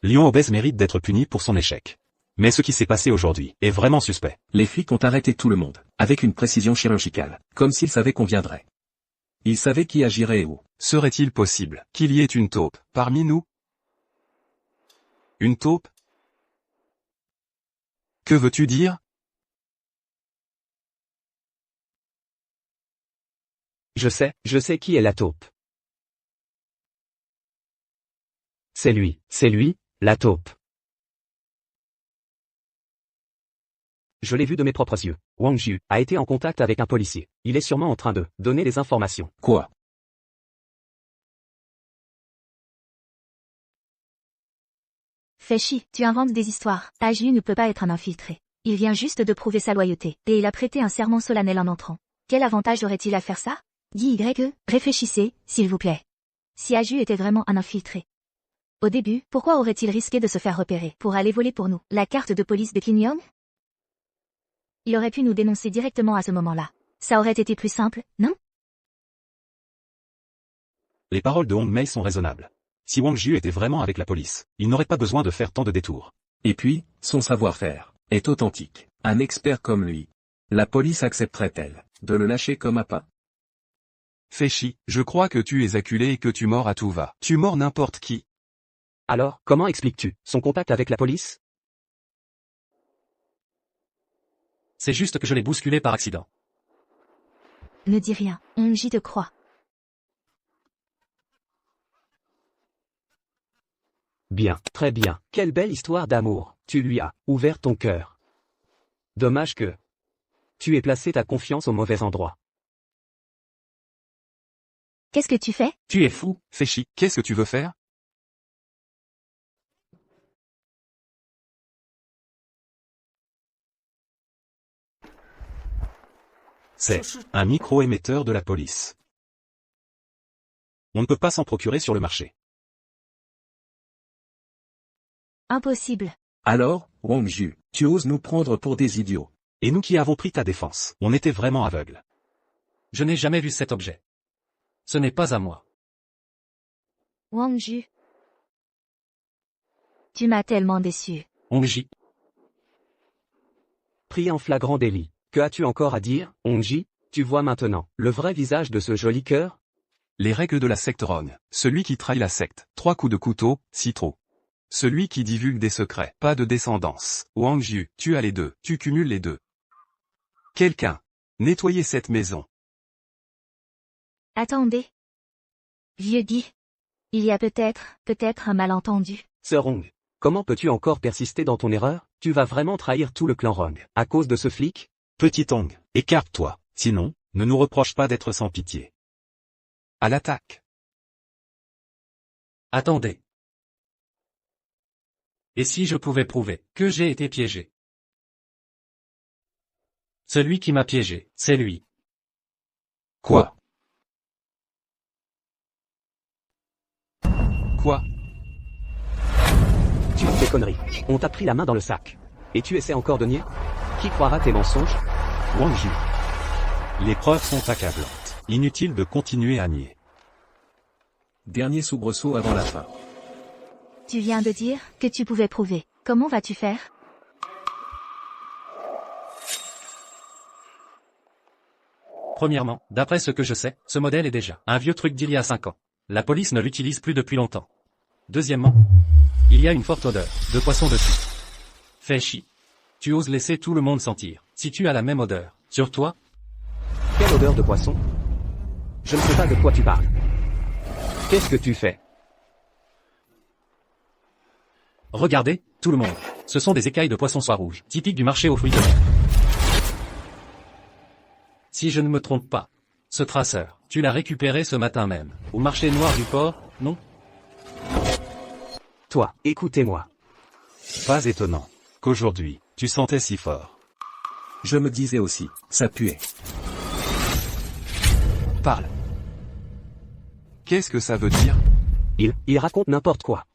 Lion obèse mérite d'être puni pour son échec. Mais ce qui s'est passé aujourd'hui est vraiment suspect. Les flics ont arrêté tout le monde, avec une précision chirurgicale, comme s'ils savaient qu'on viendrait. Ils savaient qui agirait et où. Serait-il possible qu'il y ait une taupe parmi nous? Une taupe? Que veux-tu dire? Je sais qui est la taupe. C'est lui, la taupe. Je l'ai vu de mes propres yeux. Wang Jiu a été en contact avec un policier. Il est sûrement en train de donner les informations. Quoi? Fais chi, tu inventes des histoires. Aju ne peut pas être un infiltré. Il vient juste de prouver sa loyauté, et il a prêté un serment solennel en entrant. Quel avantage aurait-il à faire ça? Réfléchissez, s'il vous plaît. Si Aju était vraiment un infiltré. Au début, pourquoi aurait-il risqué de se faire repérer pour aller voler pour nous la carte de police de Kim Young? Il aurait pu nous dénoncer directement à ce moment-là. Ça aurait été plus simple, non? Les paroles de Hong Mei sont raisonnables. Si Wang Ju était vraiment avec la police, il n'aurait pas besoin de faire tant de détours. Et puis, son savoir-faire est authentique. Un expert comme lui. La police accepterait-elle de le lâcher comme appât? Fais chi, je crois que tu es acculé et que tu mords à tout va. Tu mords n'importe qui. Alors, comment expliques-tu son contact avec la police? C'est juste que je l'ai bousculé par accident. Ne dis rien, j'y te crois. Bien, très bien. Quelle belle histoire d'amour. Tu lui as ouvert ton cœur. Dommage que tu aies placé ta confiance au mauvais endroit. Qu'est-ce que tu fais? Tu es fou. Fais chi, qu'est-ce que tu veux faire? C'est un micro-émetteur de la police. On ne peut pas s'en procurer sur le marché. Impossible. Alors, Wang Ju, tu oses nous prendre pour des idiots. Et nous qui avons pris ta défense, on était vraiment aveugles. Je n'ai jamais vu cet objet. Ce n'est pas à moi. Wang Ju. Tu m'as tellement déçu. Hongji. Pris en flagrant délit. Que as-tu encore à dire, Hongji? Tu vois maintenant le vrai visage de ce joli cœur? Les règles de la secte Rong. Celui qui trahit la secte. 3 coups de couteau, si trop. Celui qui divulgue des secrets. Pas de descendance. Wang Ju, tu as les deux. Tu cumules les deux. Quelqu'un. Nettoyez cette maison. Attendez. Vieux dit. Il y a peut-être un malentendu. Sir Hong, comment peux-tu encore persister dans ton erreur? Tu vas vraiment trahir tout le clan Rong à cause de ce flic? Petit Hong, écarte-toi, sinon, ne nous reproche pas d'être sans pitié. À l'attaque. Attendez. Et si je pouvais prouver que j'ai été piégé? Celui qui m'a piégé, c'est lui. Quoi? Quoi? Tu fais des conneries. On t'a pris la main dans le sac. Et tu essaies encore de nier? Qui croira tes mensonges? Wang Ju. Les preuves sont accablantes. Inutile de continuer à nier. Dernier soubresaut avant la fin. Tu viens de dire que tu pouvais prouver. Comment vas-tu faire? Premièrement, d'après ce que je sais, ce modèle est déjà un vieux truc d'il y a 5 ans. La police ne l'utilise plus depuis longtemps. Deuxièmement, il y a une forte odeur de poisson dessus. Fais chi. Tu oses laisser tout le monde sentir. Si tu as la même odeur sur toi? Quelle odeur de poisson? Je ne sais pas de quoi tu parles. Qu'est-ce que tu fais? Regardez, tout le monde. Ce sont des écailles de poisson soie rouge, typiques du marché aux fruits de mer. Si je ne me trompe pas, ce traceur, tu l'as récupéré ce matin même, au marché noir du port, non? Toi, écoutez-moi. Pas étonnant qu'aujourd'hui, tu sentais si fort. Je me disais aussi, ça puait. Parle. Qu'est-ce que ça veut dire? Il raconte n'importe quoi.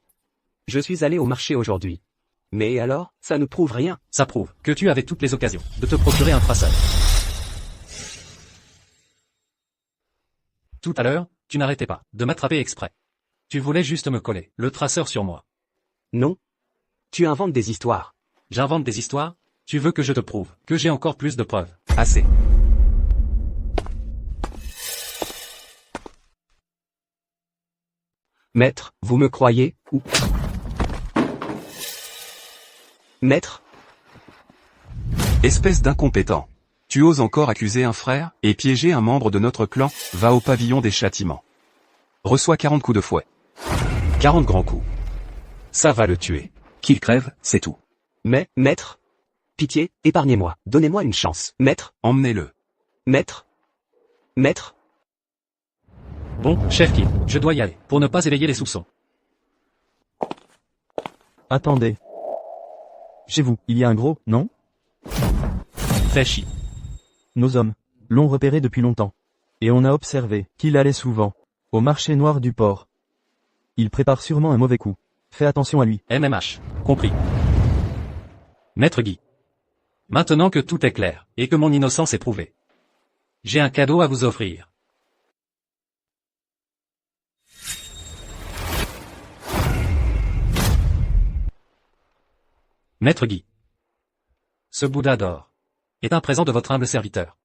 Je suis allé au marché aujourd'hui. Mais alors, ça ne prouve rien. Ça prouve que tu avais toutes les occasions de te procurer un traceur. Tout à l'heure, tu n'arrêtais pas de m'attraper exprès. Tu voulais juste me coller le traceur sur moi. Non. Tu inventes des histoires. J'invente des histoires? Tu veux que je te prouve que j'ai encore plus de preuves? Assez. Maître, vous me croyez, ou... Maître? Espèce d'incompétent. Tu oses encore accuser un frère et piéger un membre de notre clan? Va au pavillon des châtiments. Reçois 40 coups de fouet. 40 grands coups. Ça va le tuer. Qu'il crève, c'est tout. Mais, maître? Pitié, épargnez-moi, donnez-moi une chance. Maître? Emmenez-le. Maître? Maître? Bon, chef Kid, je dois y aller, pour ne pas éveiller les soupçons. Attendez. Chez vous, il y a un gros, non? Fais chier. Nos hommes l'ont repéré depuis longtemps. Et on a observé qu'il allait souvent au marché noir du port. Il prépare sûrement un mauvais coup. Fais attention à lui. MMH. Compris. Maître Guy. Maintenant que tout est clair, et que mon innocence est prouvée, j'ai un cadeau à vous offrir. Maître Guy. Ce Bouddha d'or est un présent de votre humble serviteur.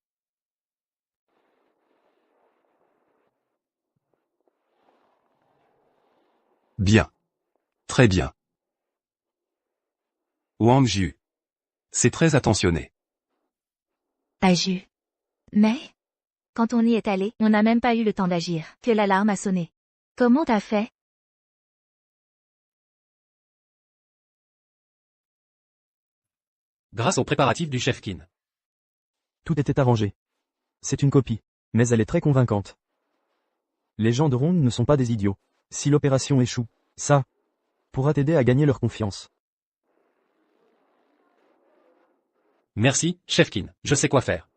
Bien. Très bien. Wang Jiu. C'est très attentionné. Aju. Mais, quand on y est allé, on n'a même pas eu le temps d'agir, que l'alarme a sonné. Comment t'as fait? Grâce aux préparatifs du chef Qin. Tout était arrangé. C'est une copie, mais elle est très convaincante. Les gens de Ronde ne sont pas des idiots. Si l'opération échoue, ça pourra t'aider à gagner leur confiance. Merci, chef Qin, je sais quoi faire.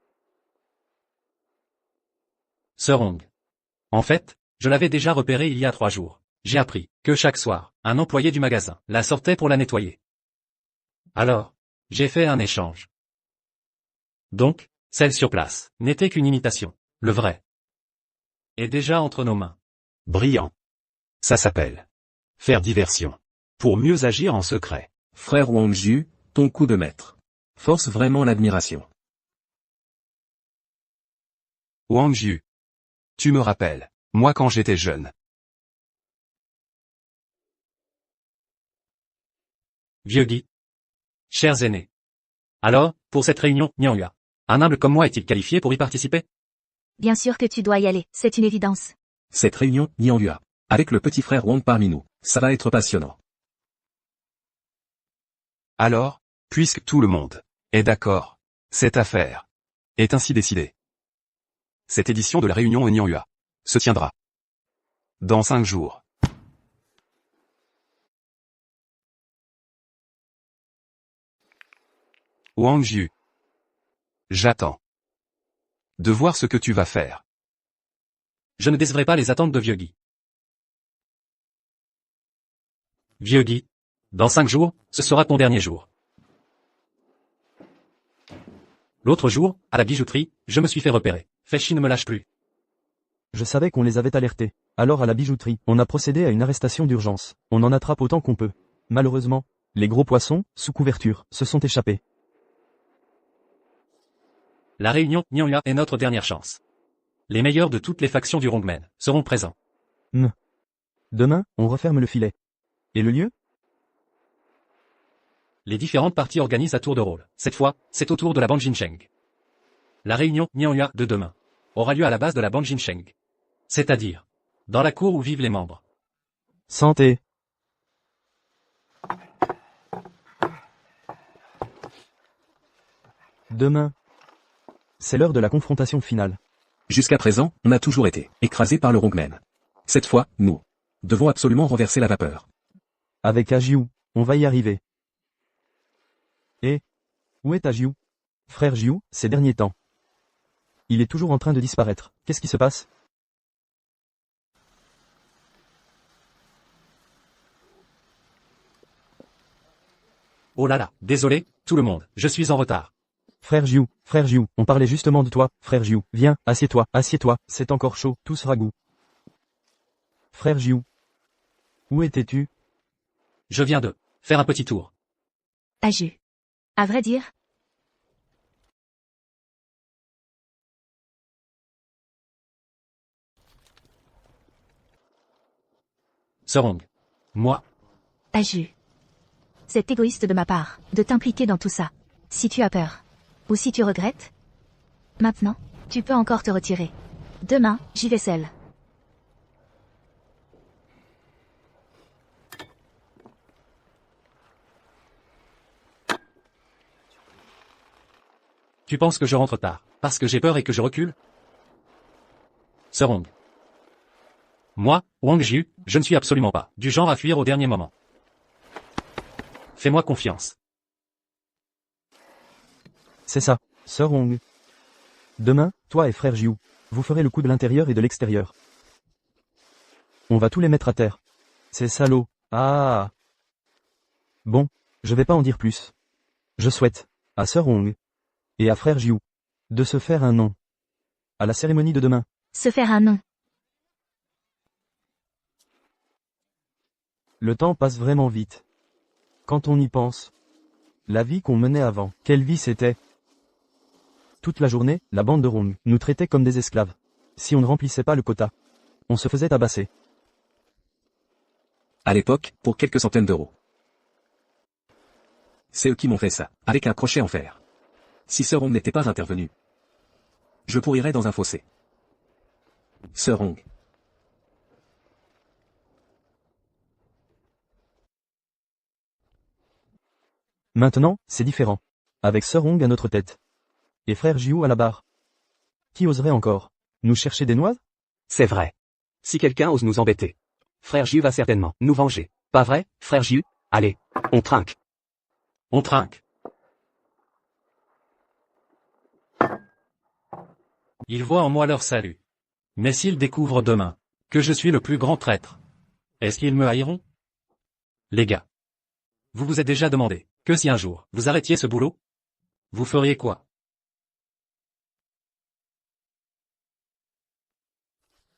Sir Hong. En fait, je l'avais déjà repéré il y a 3 jours. J'ai appris que chaque soir, un employé du magasin la sortait pour la nettoyer. Alors, j'ai fait un échange. Donc, celle sur place n'était qu'une imitation. Le vrai est déjà entre nos mains. Brillant. Ça s'appelle faire diversion. Pour mieux agir en secret. Frère Wang Jiu, ton coup de maître force vraiment l'admiration. Wang Jiu. Tu me rappelles, moi quand j'étais jeune. Vieux Guy. Chers aînés. Alors, pour cette réunion, Nyanga, un humble comme moi est-il qualifié pour y participer? Bien sûr que tu dois y aller, c'est une évidence. Cette réunion, Nianghua, avec le petit frère Wang parmi nous, ça va être passionnant. Alors, puisque tout le monde est d'accord, cette affaire est ainsi décidée. Cette édition de la réunion Nyanga se tiendra dans 5 jours. Wang Jiu. J'attends de voir ce que tu vas faire. Je ne décevrai pas les attentes de Vieux Guy. Vieux Guy. Dans 5 jours, ce sera ton dernier jour. L'autre jour, à la bijouterie, je me suis fait repérer. Feshi ne me lâche plus. Je savais qu'on les avait alertés. Alors à la bijouterie, on a procédé à une arrestation d'urgence. On en attrape autant qu'on peut. Malheureusement, les gros poissons, sous couverture, se sont échappés. La réunion Nyanga est notre dernière chance. Les meilleurs de toutes les factions du Rongmen seront présents. Demain, on referme le filet. Et le lieu? Les différentes parties organisent à tour de rôle. Cette fois, c'est au tour de la Banjinsheng. La réunion Nyanga de demain aura lieu à la base de la Banjinsheng. C'est-à-dire, dans la cour où vivent les membres. Santé. Demain, c'est l'heure de la confrontation finale. Jusqu'à présent, on a toujours été écrasé par le Rongmen. Cette fois, nous devons absolument renverser la vapeur. Avec Ajiu, on va y arriver. Et où est Ajiu? Frère Jiu, ces derniers temps. Il est toujours en train de disparaître. Qu'est-ce qui se passe? Oh là là, désolé, tout le monde, je suis en retard. Frère Jiu, on parlait justement de toi, frère Jiu. Viens, assieds-toi, c'est encore chaud, tout sera goût. Frère Jiu. Où étais-tu? Je viens de faire un petit tour. Aju. À vrai dire, Sir Hong. Moi. Aju. C'est égoïste de ma part, de t'impliquer dans tout ça. Si tu as peur. Ou si tu regrettes. Maintenant, tu peux encore te retirer. Demain, j'y vais seul. Tu penses que je rentre tard, parce que j'ai peur et que je recule? Sir Hong. Moi, Wang Jiu, je ne suis absolument pas du genre à fuir au dernier moment. Fais-moi confiance. C'est ça, Sœur Hong. Demain, toi et frère Jiu, vous ferez le coup de l'intérieur et de l'extérieur. On va tous les mettre à terre. Ces salauds. Ah. Bon, je vais pas en dire plus. Je souhaite, à Sœur Hong, et à frère Jiu, de se faire un nom. À la cérémonie de demain. Se faire un nom. Le temps passe vraiment vite. Quand on y pense. La vie qu'on menait avant, quelle vie c'était. Toute la journée, la bande de Rong nous traitait comme des esclaves. Si on ne remplissait pas le quota, on se faisait tabasser. À l'époque, pour quelques centaines d'euros. C'est eux qui m'ont fait ça, avec un crochet en fer. Si Sœur Hong n'était pas intervenu, je pourrirais dans un fossé. Sœur Hong. Maintenant, c'est différent. Avec Sœur Hong à notre tête. Et frère Jiu à la barre. Qui oserait encore nous chercher des noix? C'est vrai. Si quelqu'un ose nous embêter, frère Jiu va certainement nous venger. Pas vrai, frère Jiu? Allez, on trinque. On trinque. Ils voient en moi leur salut. Mais s'ils découvrent demain que je suis le plus grand traître, est-ce qu'ils me haïront? Les gars, vous vous êtes déjà demandé que si un jour vous arrêtiez ce boulot, vous feriez quoi?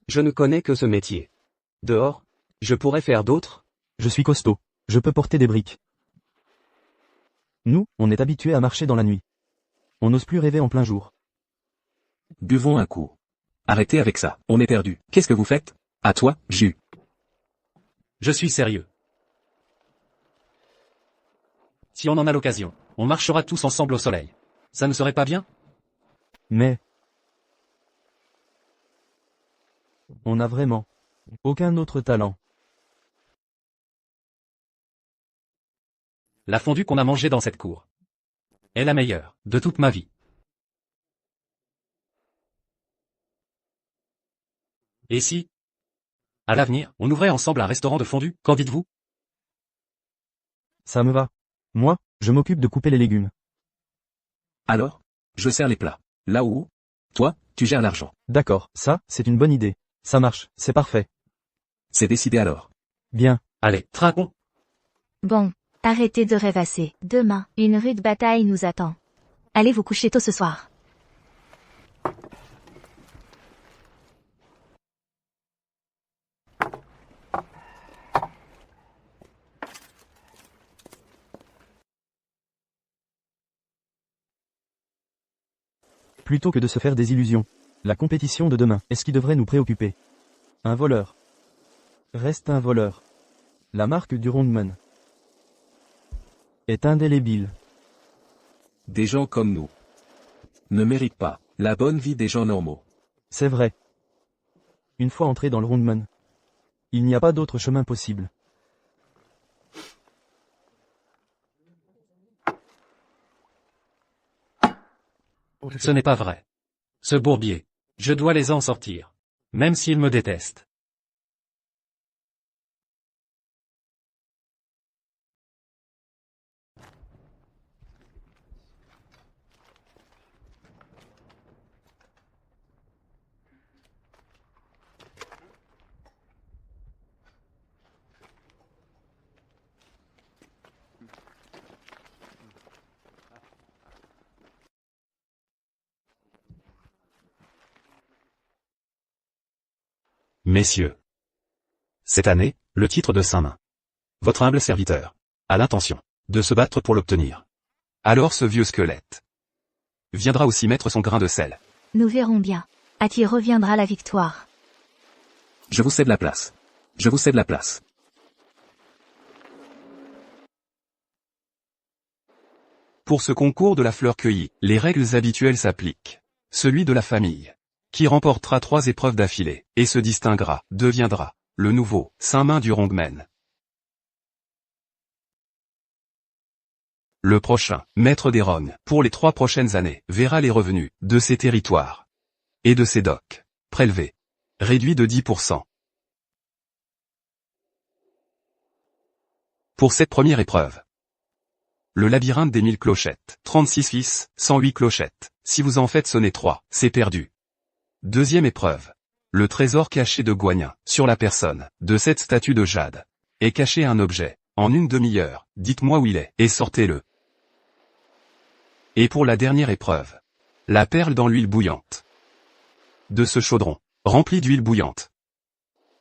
Je ne connais que ce métier. Dehors, je pourrais faire d'autres. Je suis costaud. Je peux porter des briques. Nous, on est habitués à marcher dans la nuit. On n'ose plus rêver en plein jour. Buvons un coup. Arrêtez avec ça, on est perdu. Qu'est-ce que vous faites? À toi, Jiu. Je suis sérieux. Si on en a l'occasion, on marchera tous ensemble au soleil. Ça ne serait pas bien? Mais... on n'a vraiment aucun autre talent. La fondue qu'on a mangée dans cette cour est la meilleure de toute ma vie. Et si, à l'avenir, on ouvrait ensemble un restaurant de fondue, qu'en dites-vous? Ça me va. Moi, je m'occupe de couper les légumes. Alors, je sers les plats. Là où, toi, tu gères l'argent. D'accord, ça, c'est une bonne idée. Ça marche, c'est parfait. C'est décidé alors. Bien. Allez, trinquons. Bon, arrêtez de rêvasser. Demain, une rude bataille nous attend. Allez vous coucher tôt ce soir. Plutôt que de se faire des illusions. La compétition de demain est ce qui devrait nous préoccuper. Un voleur. Reste un voleur. La marque du Rongman est indélébile. Des gens comme nous ne méritent pas la bonne vie des gens normaux. C'est vrai. Une fois entré dans le Rongman, il n'y a pas d'autre chemin possible. Ce n'est pas vrai. Ce bourbier, je dois les en sortir. Même s'il me déteste. Messieurs. Cette année, le titre de Saint-Main. Votre humble serviteur a l'intention de se battre pour l'obtenir. Alors ce vieux squelette viendra aussi mettre son grain de sel. Nous verrons bien. À qui reviendra la victoire? Je vous cède la place. Je vous cède la place. Pour ce concours de la fleur cueillie, les règles habituelles s'appliquent. Celui de la famille, qui remportera 3 épreuves d'affilée, et se distinguera, deviendra le nouveau Saint-Main du Rongmen. Le prochain, maître des Rongs, pour les 3 prochaines années, verra les revenus de ses territoires et de ses docks prélevés, réduits de 10%. Pour cette première épreuve, Le labyrinthe des 1000 clochettes. 36 fils, 108 clochettes. Si vous en faites sonner 3, c'est perdu. Deuxième épreuve. Le trésor caché de Guanyin. Sur la personne de cette statue de jade est caché un objet. En une demi-heure, dites-moi où il est, et sortez-le. Et pour la dernière épreuve. La perle dans l'huile bouillante. De ce chaudron, rempli d'huile bouillante.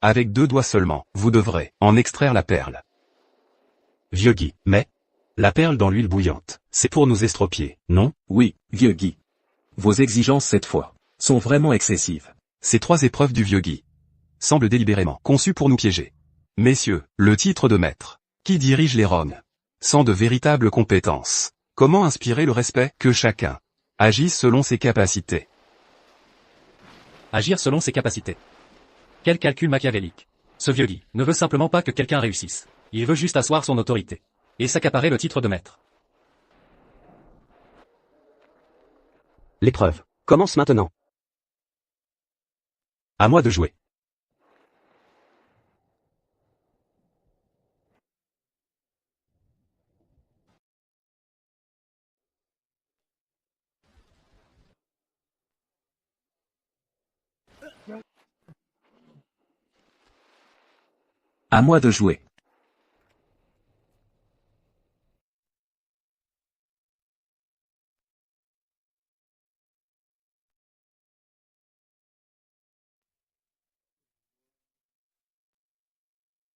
Avec 2 doigts seulement, vous devrez en extraire la perle. Vieux Guy, mais la perle dans l'huile bouillante, c'est pour nous estropier, non? Oui, vieux Guy. Vos exigences cette fois sont vraiment excessives. Ces 3 épreuves du vieux Guy semblent délibérément conçues pour nous piéger. Messieurs, le titre de maître, qui dirige les Roms, sans de véritables compétences. Comment inspirer le respect que chacun agisse selon ses capacités? Agir selon ses capacités. Quel calcul machiavélique. Ce vieux Guy ne veut simplement pas que quelqu'un réussisse. Il veut juste asseoir son autorité. Et s'accaparer le titre de maître. L'épreuve commence maintenant. À moi de jouer. À moi de jouer.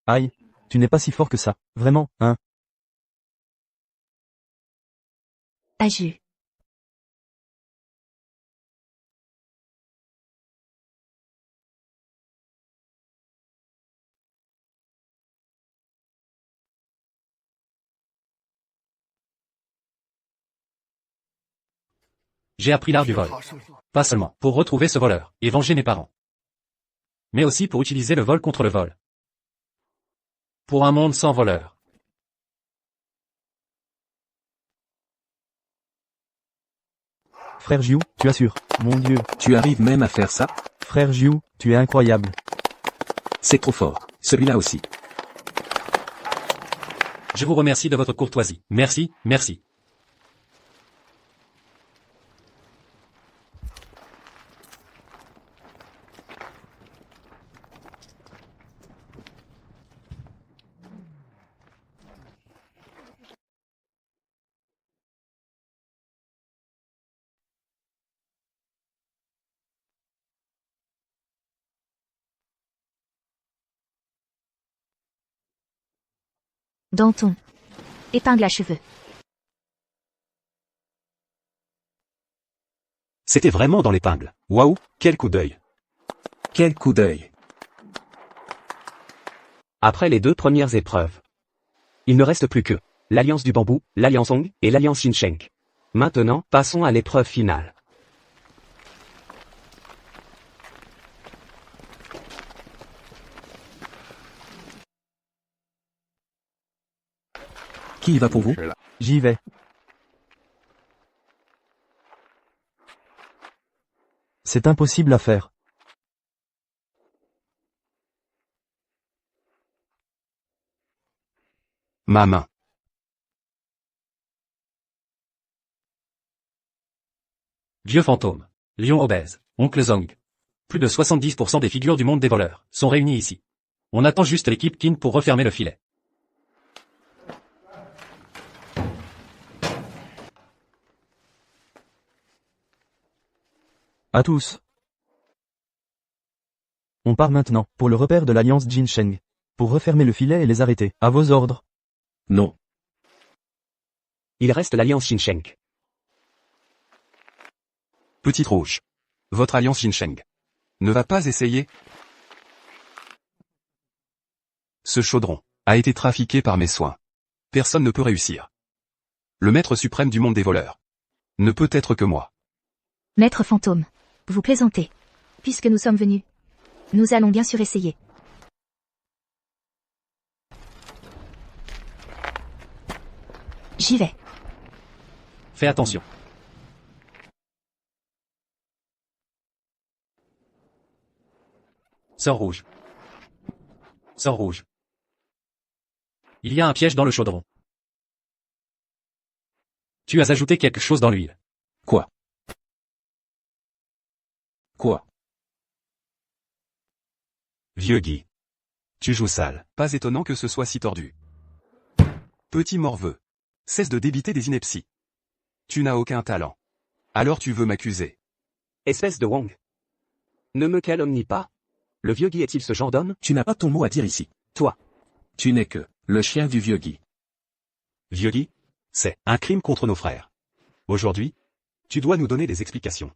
Aïe, tu n'es pas si fort que ça, vraiment, hein? Aju. J'ai appris l'art du vol. Pas seulement pour retrouver ce voleur et venger mes parents. Mais aussi pour utiliser le vol contre le vol. Pour un monde sans voleurs. Frère Jiu, tu assures, mon Dieu. Tu arrives même à faire ça? Frère Jiu, tu es incroyable. C'est trop fort. Celui-là aussi. Je vous remercie de votre courtoisie. Merci, merci. Danton. Épingle à cheveux. C'était vraiment dans l'épingle. Waouh, quel coup d'œil. Quel coup d'œil. Après les 2 premières épreuves, il ne reste plus que l'Alliance du Bambou, l'Alliance Hong et l'Alliance Shinsheng. Maintenant, passons à l'épreuve finale. Qui y va pour vous? J'y vais. C'est impossible à faire. Ma main. Vieux fantôme. Lion obèse. Oncle Zong. Plus de 70% des figures du monde des voleurs sont réunies ici. On attend juste l'équipe Kin pour refermer le filet. À tous. On part maintenant, pour le repère de l'Alliance Jinsheng. Pour refermer le filet et les arrêter. À vos ordres. Non. Il reste l'Alliance Shinsheng. Petite rouge. Votre alliance Jinsheng ne va pas essayer? Ce chaudron a été trafiqué par mes soins. Personne ne peut réussir. Le maître suprême du monde des voleurs ne peut être que moi. Maître fantôme. Vous plaisantez. Puisque nous sommes venus. Nous allons bien sûr essayer. J'y vais. Fais attention. Sœur rouge. Sœur rouge. Il y a un piège dans le chaudron. Tu as ajouté quelque chose dans l'huile. Quoi? Quoi? Vieux Guy. Tu joues sale. Pas étonnant que ce soit si tordu. Petit morveux. Cesse de débiter des inepties. Tu n'as aucun talent. Alors tu veux m'accuser. Espèce de Wang. Ne me calomnie pas. Le vieux Guy est-il ce genre d'homme? Tu n'as pas ton mot à dire ici. Toi. Tu n'es que le chien du vieux Guy. Vieux Guy, c'est un crime contre nos frères. Aujourd'hui, tu dois nous donner des explications.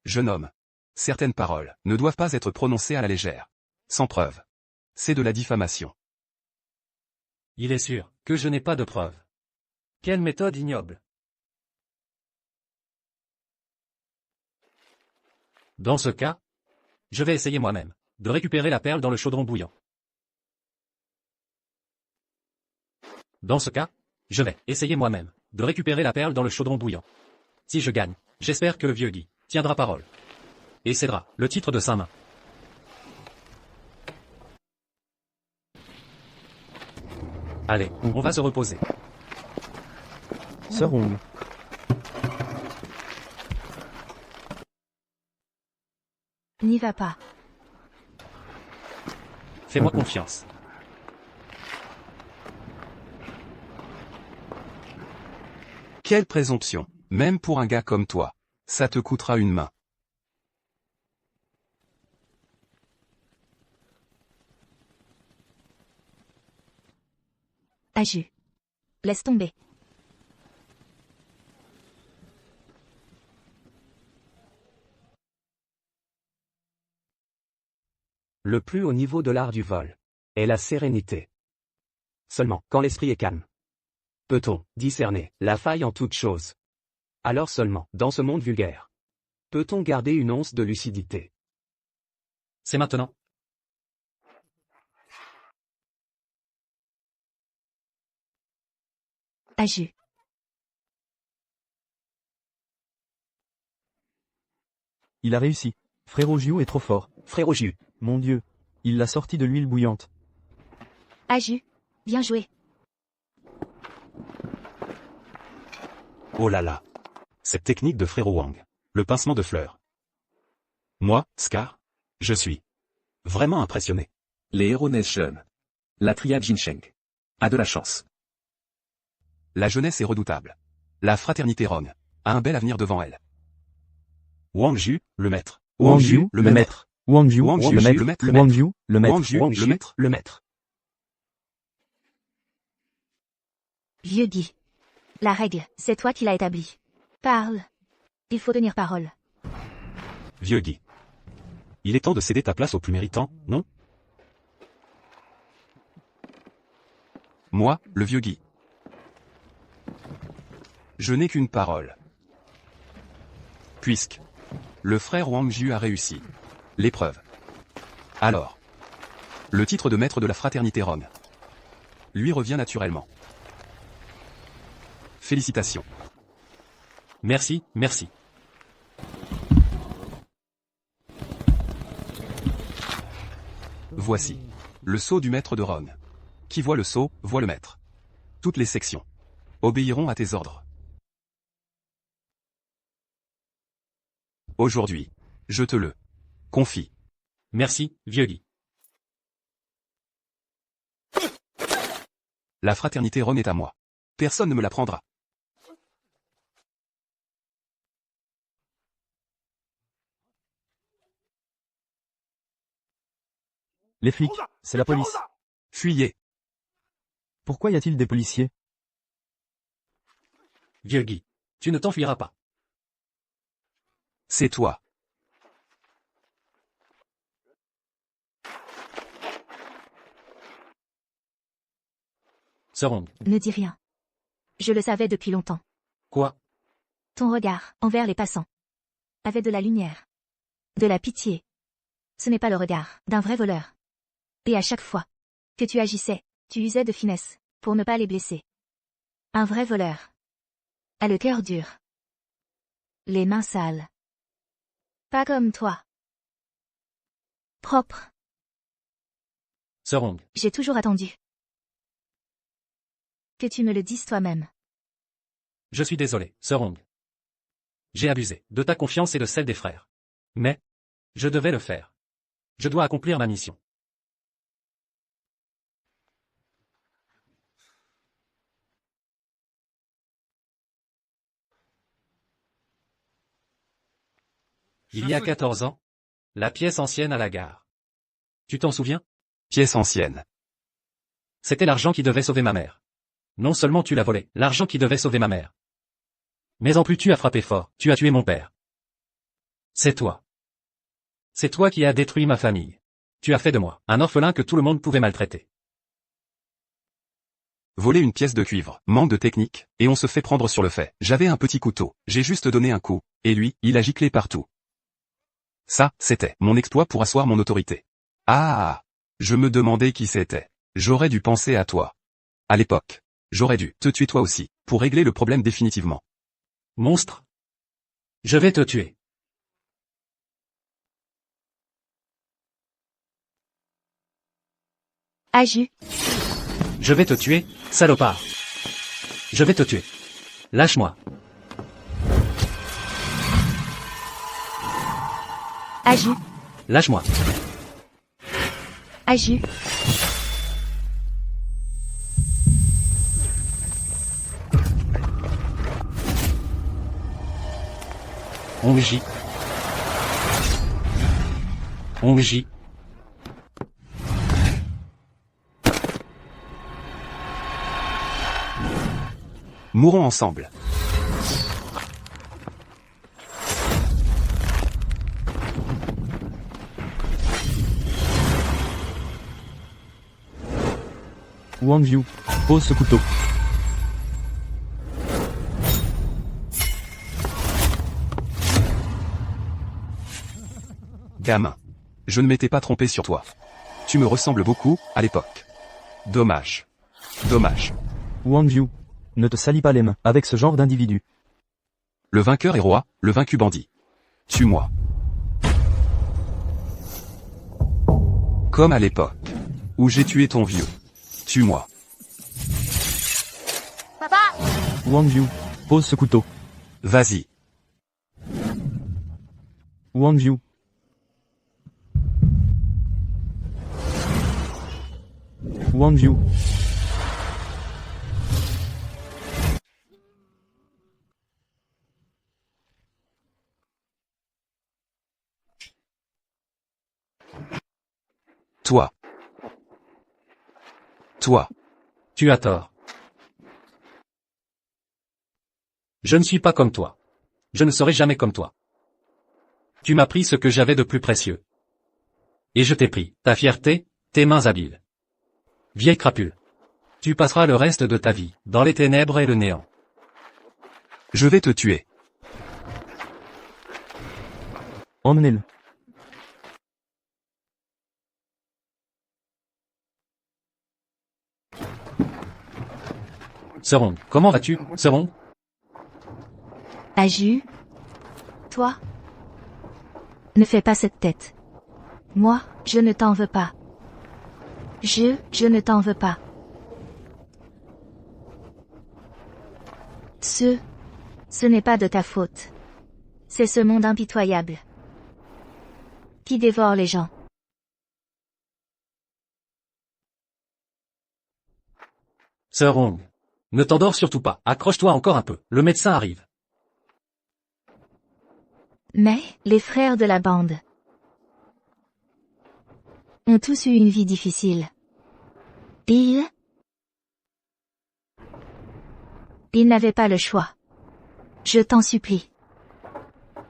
Jeune homme. Certaines paroles ne doivent pas être prononcées à la légère. Sans preuve. C'est de la diffamation. Il est sûr que je n'ai pas de preuves. Quelle méthode ignoble. Dans ce cas, je vais essayer moi-même de récupérer la perle dans le chaudron bouillant. Dans ce cas, je vais essayer moi-même de récupérer la perle dans le chaudron bouillant. Si je gagne, j'espère que le vieux Guy tiendra parole et cédera le titre de sa main. Allez, on va se reposer. Sœur Wong. N'y va pas. Fais-moi confiance. Quelle présomption. Même pour un gars comme toi. Ça te coûtera une main. Aju. Laisse tomber. Le plus haut niveau de l'art du vol est la sérénité. Seulement, quand l'esprit est calme, peut-on discerner la faille en toute chose. Alors seulement, dans ce monde vulgaire, peut-on garder une once de lucidité. C'est maintenant. Aju. Il a réussi. Frérot Jiu est trop fort. Frérot Jiu. Mon Dieu. Il l'a sorti de l'huile bouillante. Aju. Bien joué. Oh là là. Cette technique de frérot Wang. Le pincement de fleurs. Moi, Scar, je suis vraiment impressionné. Les héros naissent jeunes. La triade Jinsheng a de la chance. La jeunesse est redoutable. La fraternité Rong a un bel avenir devant elle. Wang Ju, le maître. Wang Jiu, le maître. Wang Jiu, Wang Jiu, le le maître. maître. Wang Jiu, le maître. Wang Jiu, Wang le Jiu, maître. le maître. Vieux Guy. La règle, c'est toi qui l'as établie. Parle. Il faut tenir parole. Vieux Guy. Il est temps de céder ta place au plus méritant, non? Moi, le vieux Guy. Je n'ai qu'une parole. Puisque le frère Wang Jiu a réussi l'épreuve. Alors, le titre de maître de la fraternité Rong lui revient naturellement. Félicitations. Merci, merci. Voici le sceau du maître de Rong. Qui voit le sceau, voit le maître. Toutes les sections obéiront à tes ordres. Aujourd'hui, je te le confie. Merci, vieux Guy. La fraternité Rong est à moi. Personne ne me la prendra. Les flics, c'est la police. Fuyez. Pourquoi y a-t-il des policiers? Vieux Guy. Tu ne t'enfuiras pas. C'est toi. Sœur Wong. Ne dis rien. Je le savais depuis longtemps. Quoi? Ton regard, envers les passants, avait de la lumière. De la pitié. Ce n'est pas le regard d'un vrai voleur. Et à chaque fois que tu agissais, tu usais de finesse, pour ne pas les blesser. Un vrai voleur a le cœur dur. Les mains sales. Pas comme toi. Propre. Sœur Wong. J'ai toujours attendu Que tu me le dises toi-même. Je suis désolé, Sir Hong. J'ai abusé de ta confiance et de celle des frères. Mais, je devais le faire. Je dois accomplir ma mission. Il y a 14 ans, la pièce ancienne à la gare. Tu t'en souviens? Pièce ancienne. C'était l'argent qui devait sauver ma mère. Non seulement tu l'as volé, l'argent qui devait sauver ma mère. Mais en plus tu as frappé fort, tu as tué mon père. C'est toi. C'est toi qui as détruit ma famille. Tu as fait de moi un orphelin que tout le monde pouvait maltraiter. Voler une pièce de cuivre, manque de technique, et on se fait prendre sur le fait. J'avais un petit couteau, j'ai juste donné un coup, et lui, il a giclé partout. Ça, c'était mon exploit pour asseoir mon autorité. Ah! Je me demandais qui c'était. J'aurais dû penser à toi. À l'époque. J'aurais dû te tuer toi aussi, pour régler le problème définitivement. Monstre. Je vais te tuer. Aju. Je vais te tuer, salopard. Je vais te tuer. Lâche-moi. Aju. Lâche-moi. Aju. Hongji. Hongji. Mourons ensemble. Wang Yu, pose ce couteau. Gamin. Je ne m'étais pas trompé sur toi. Tu me ressembles beaucoup, à l'époque. Dommage. Dommage. Wang Yu, ne te salis pas les mains avec ce genre d'individu. Le vainqueur est roi, le vaincu bandit. Tue-moi. Comme à l'époque. Où j'ai tué ton vieux. Tue-moi. Papa! Wang Yu, pose ce couteau. Vas-y. Wang Yu. Wang Yu. Toi. Toi. Tu as tort. Je ne suis pas comme toi. Je ne serai jamais comme toi. Tu m'as pris ce que j'avais de plus précieux. Et je t'ai pris, ta fierté, tes mains habiles. Vieille crapule. Tu passeras le reste de ta vie, dans les ténèbres et le néant. Je vais te tuer. Emmenez-le. Sir Hong, comment vas-tu, Sir Hong? Aju. Toi. Ne fais pas cette tête. Moi, je ne t'en veux pas. Je ne t'en veux pas. Ce n'est pas de ta faute. C'est ce monde impitoyable qui dévore les gens. Sir Hong. Ne t'endors surtout pas, accroche-toi encore un peu, le médecin arrive. Mais, les frères de la bande ont tous eu une vie difficile. Ils n'avaient pas le choix. Je t'en supplie.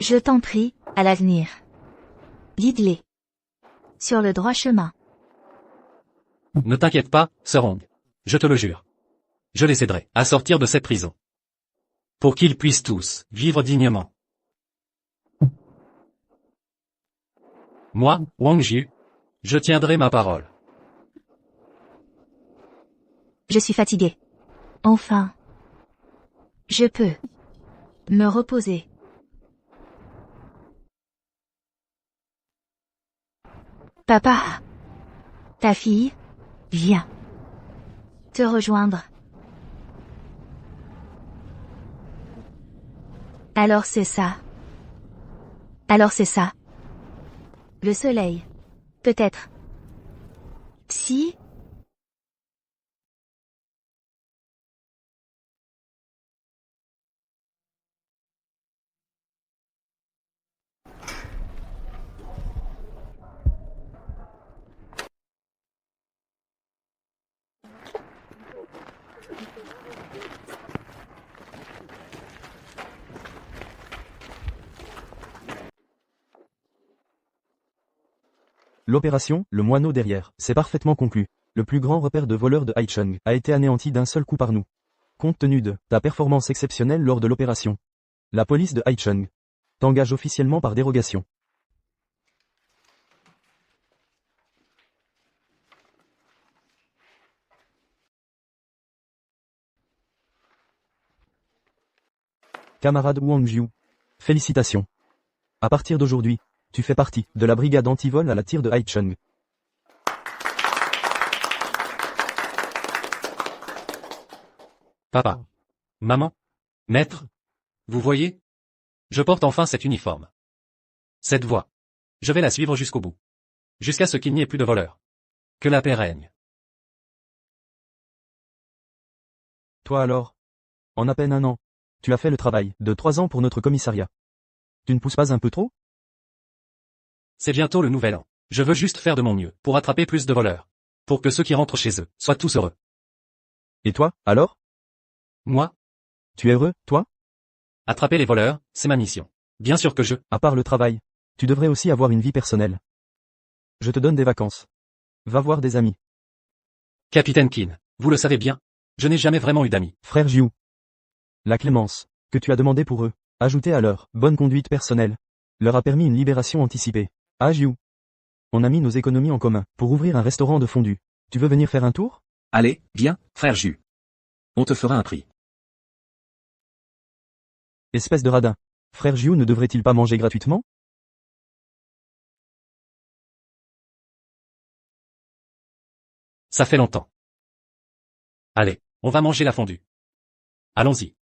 Je t'en prie, à l'avenir. Guide-les sur le droit chemin. Ne t'inquiète pas, Sir Hong. Je te le jure. Je les aiderai à sortir de cette prison. Pour qu'ils puissent tous vivre dignement. Moi, Wang Jiu, je tiendrai ma parole. Je suis fatigué. Enfin. Je peux me reposer. Papa. Ta fille vient te rejoindre. Alors c'est ça. Alors c'est ça. Le soleil. Peut-être. Si. L'opération, le moineau derrière, s'est parfaitement conclue. Le plus grand repère de voleurs de Haicheng a été anéanti d'un seul coup par nous. Compte tenu de ta performance exceptionnelle lors de l'opération, la police de Haicheng t'engage officiellement par dérogation. Camarade Wang Jiu, félicitations. À partir d'aujourd'hui, tu fais partie de la brigade anti-vol à la tire de Haicheng. Papa. Maman. Maître. Vous voyez? Je porte enfin cet uniforme. Cette voie. Je vais la suivre jusqu'au bout. Jusqu'à ce qu'il n'y ait plus de voleurs. Que la paix règne. Toi alors? En à peine un an, tu as fait le travail de 3 ans pour notre commissariat. Tu ne pousses pas un peu trop? C'est bientôt le nouvel an. Je veux juste faire de mon mieux pour attraper plus de voleurs. Pour que ceux qui rentrent chez eux soient tous heureux. Et toi, alors? Moi? Tu es heureux, toi? Attraper les voleurs, c'est ma mission. Bien sûr que je... À part le travail, tu devrais aussi avoir une vie personnelle. Je te donne des vacances. Va voir des amis. Capitaine Keane, vous le savez bien. Je n'ai jamais vraiment eu d'amis. Frère Jiu. La clémence, que tu as demandé pour eux, ajoutée à leur bonne conduite personnelle, leur a permis une libération anticipée. Ah Jiu. On a mis nos économies en commun pour ouvrir un restaurant de fondue. Tu veux venir faire un tour? Allez, viens, frère Jus. On te fera un prix. Espèce de radin. Frère Jiu ne devrait-il pas manger gratuitement? Ça fait longtemps. Allez, on va manger la fondue. Allons-y.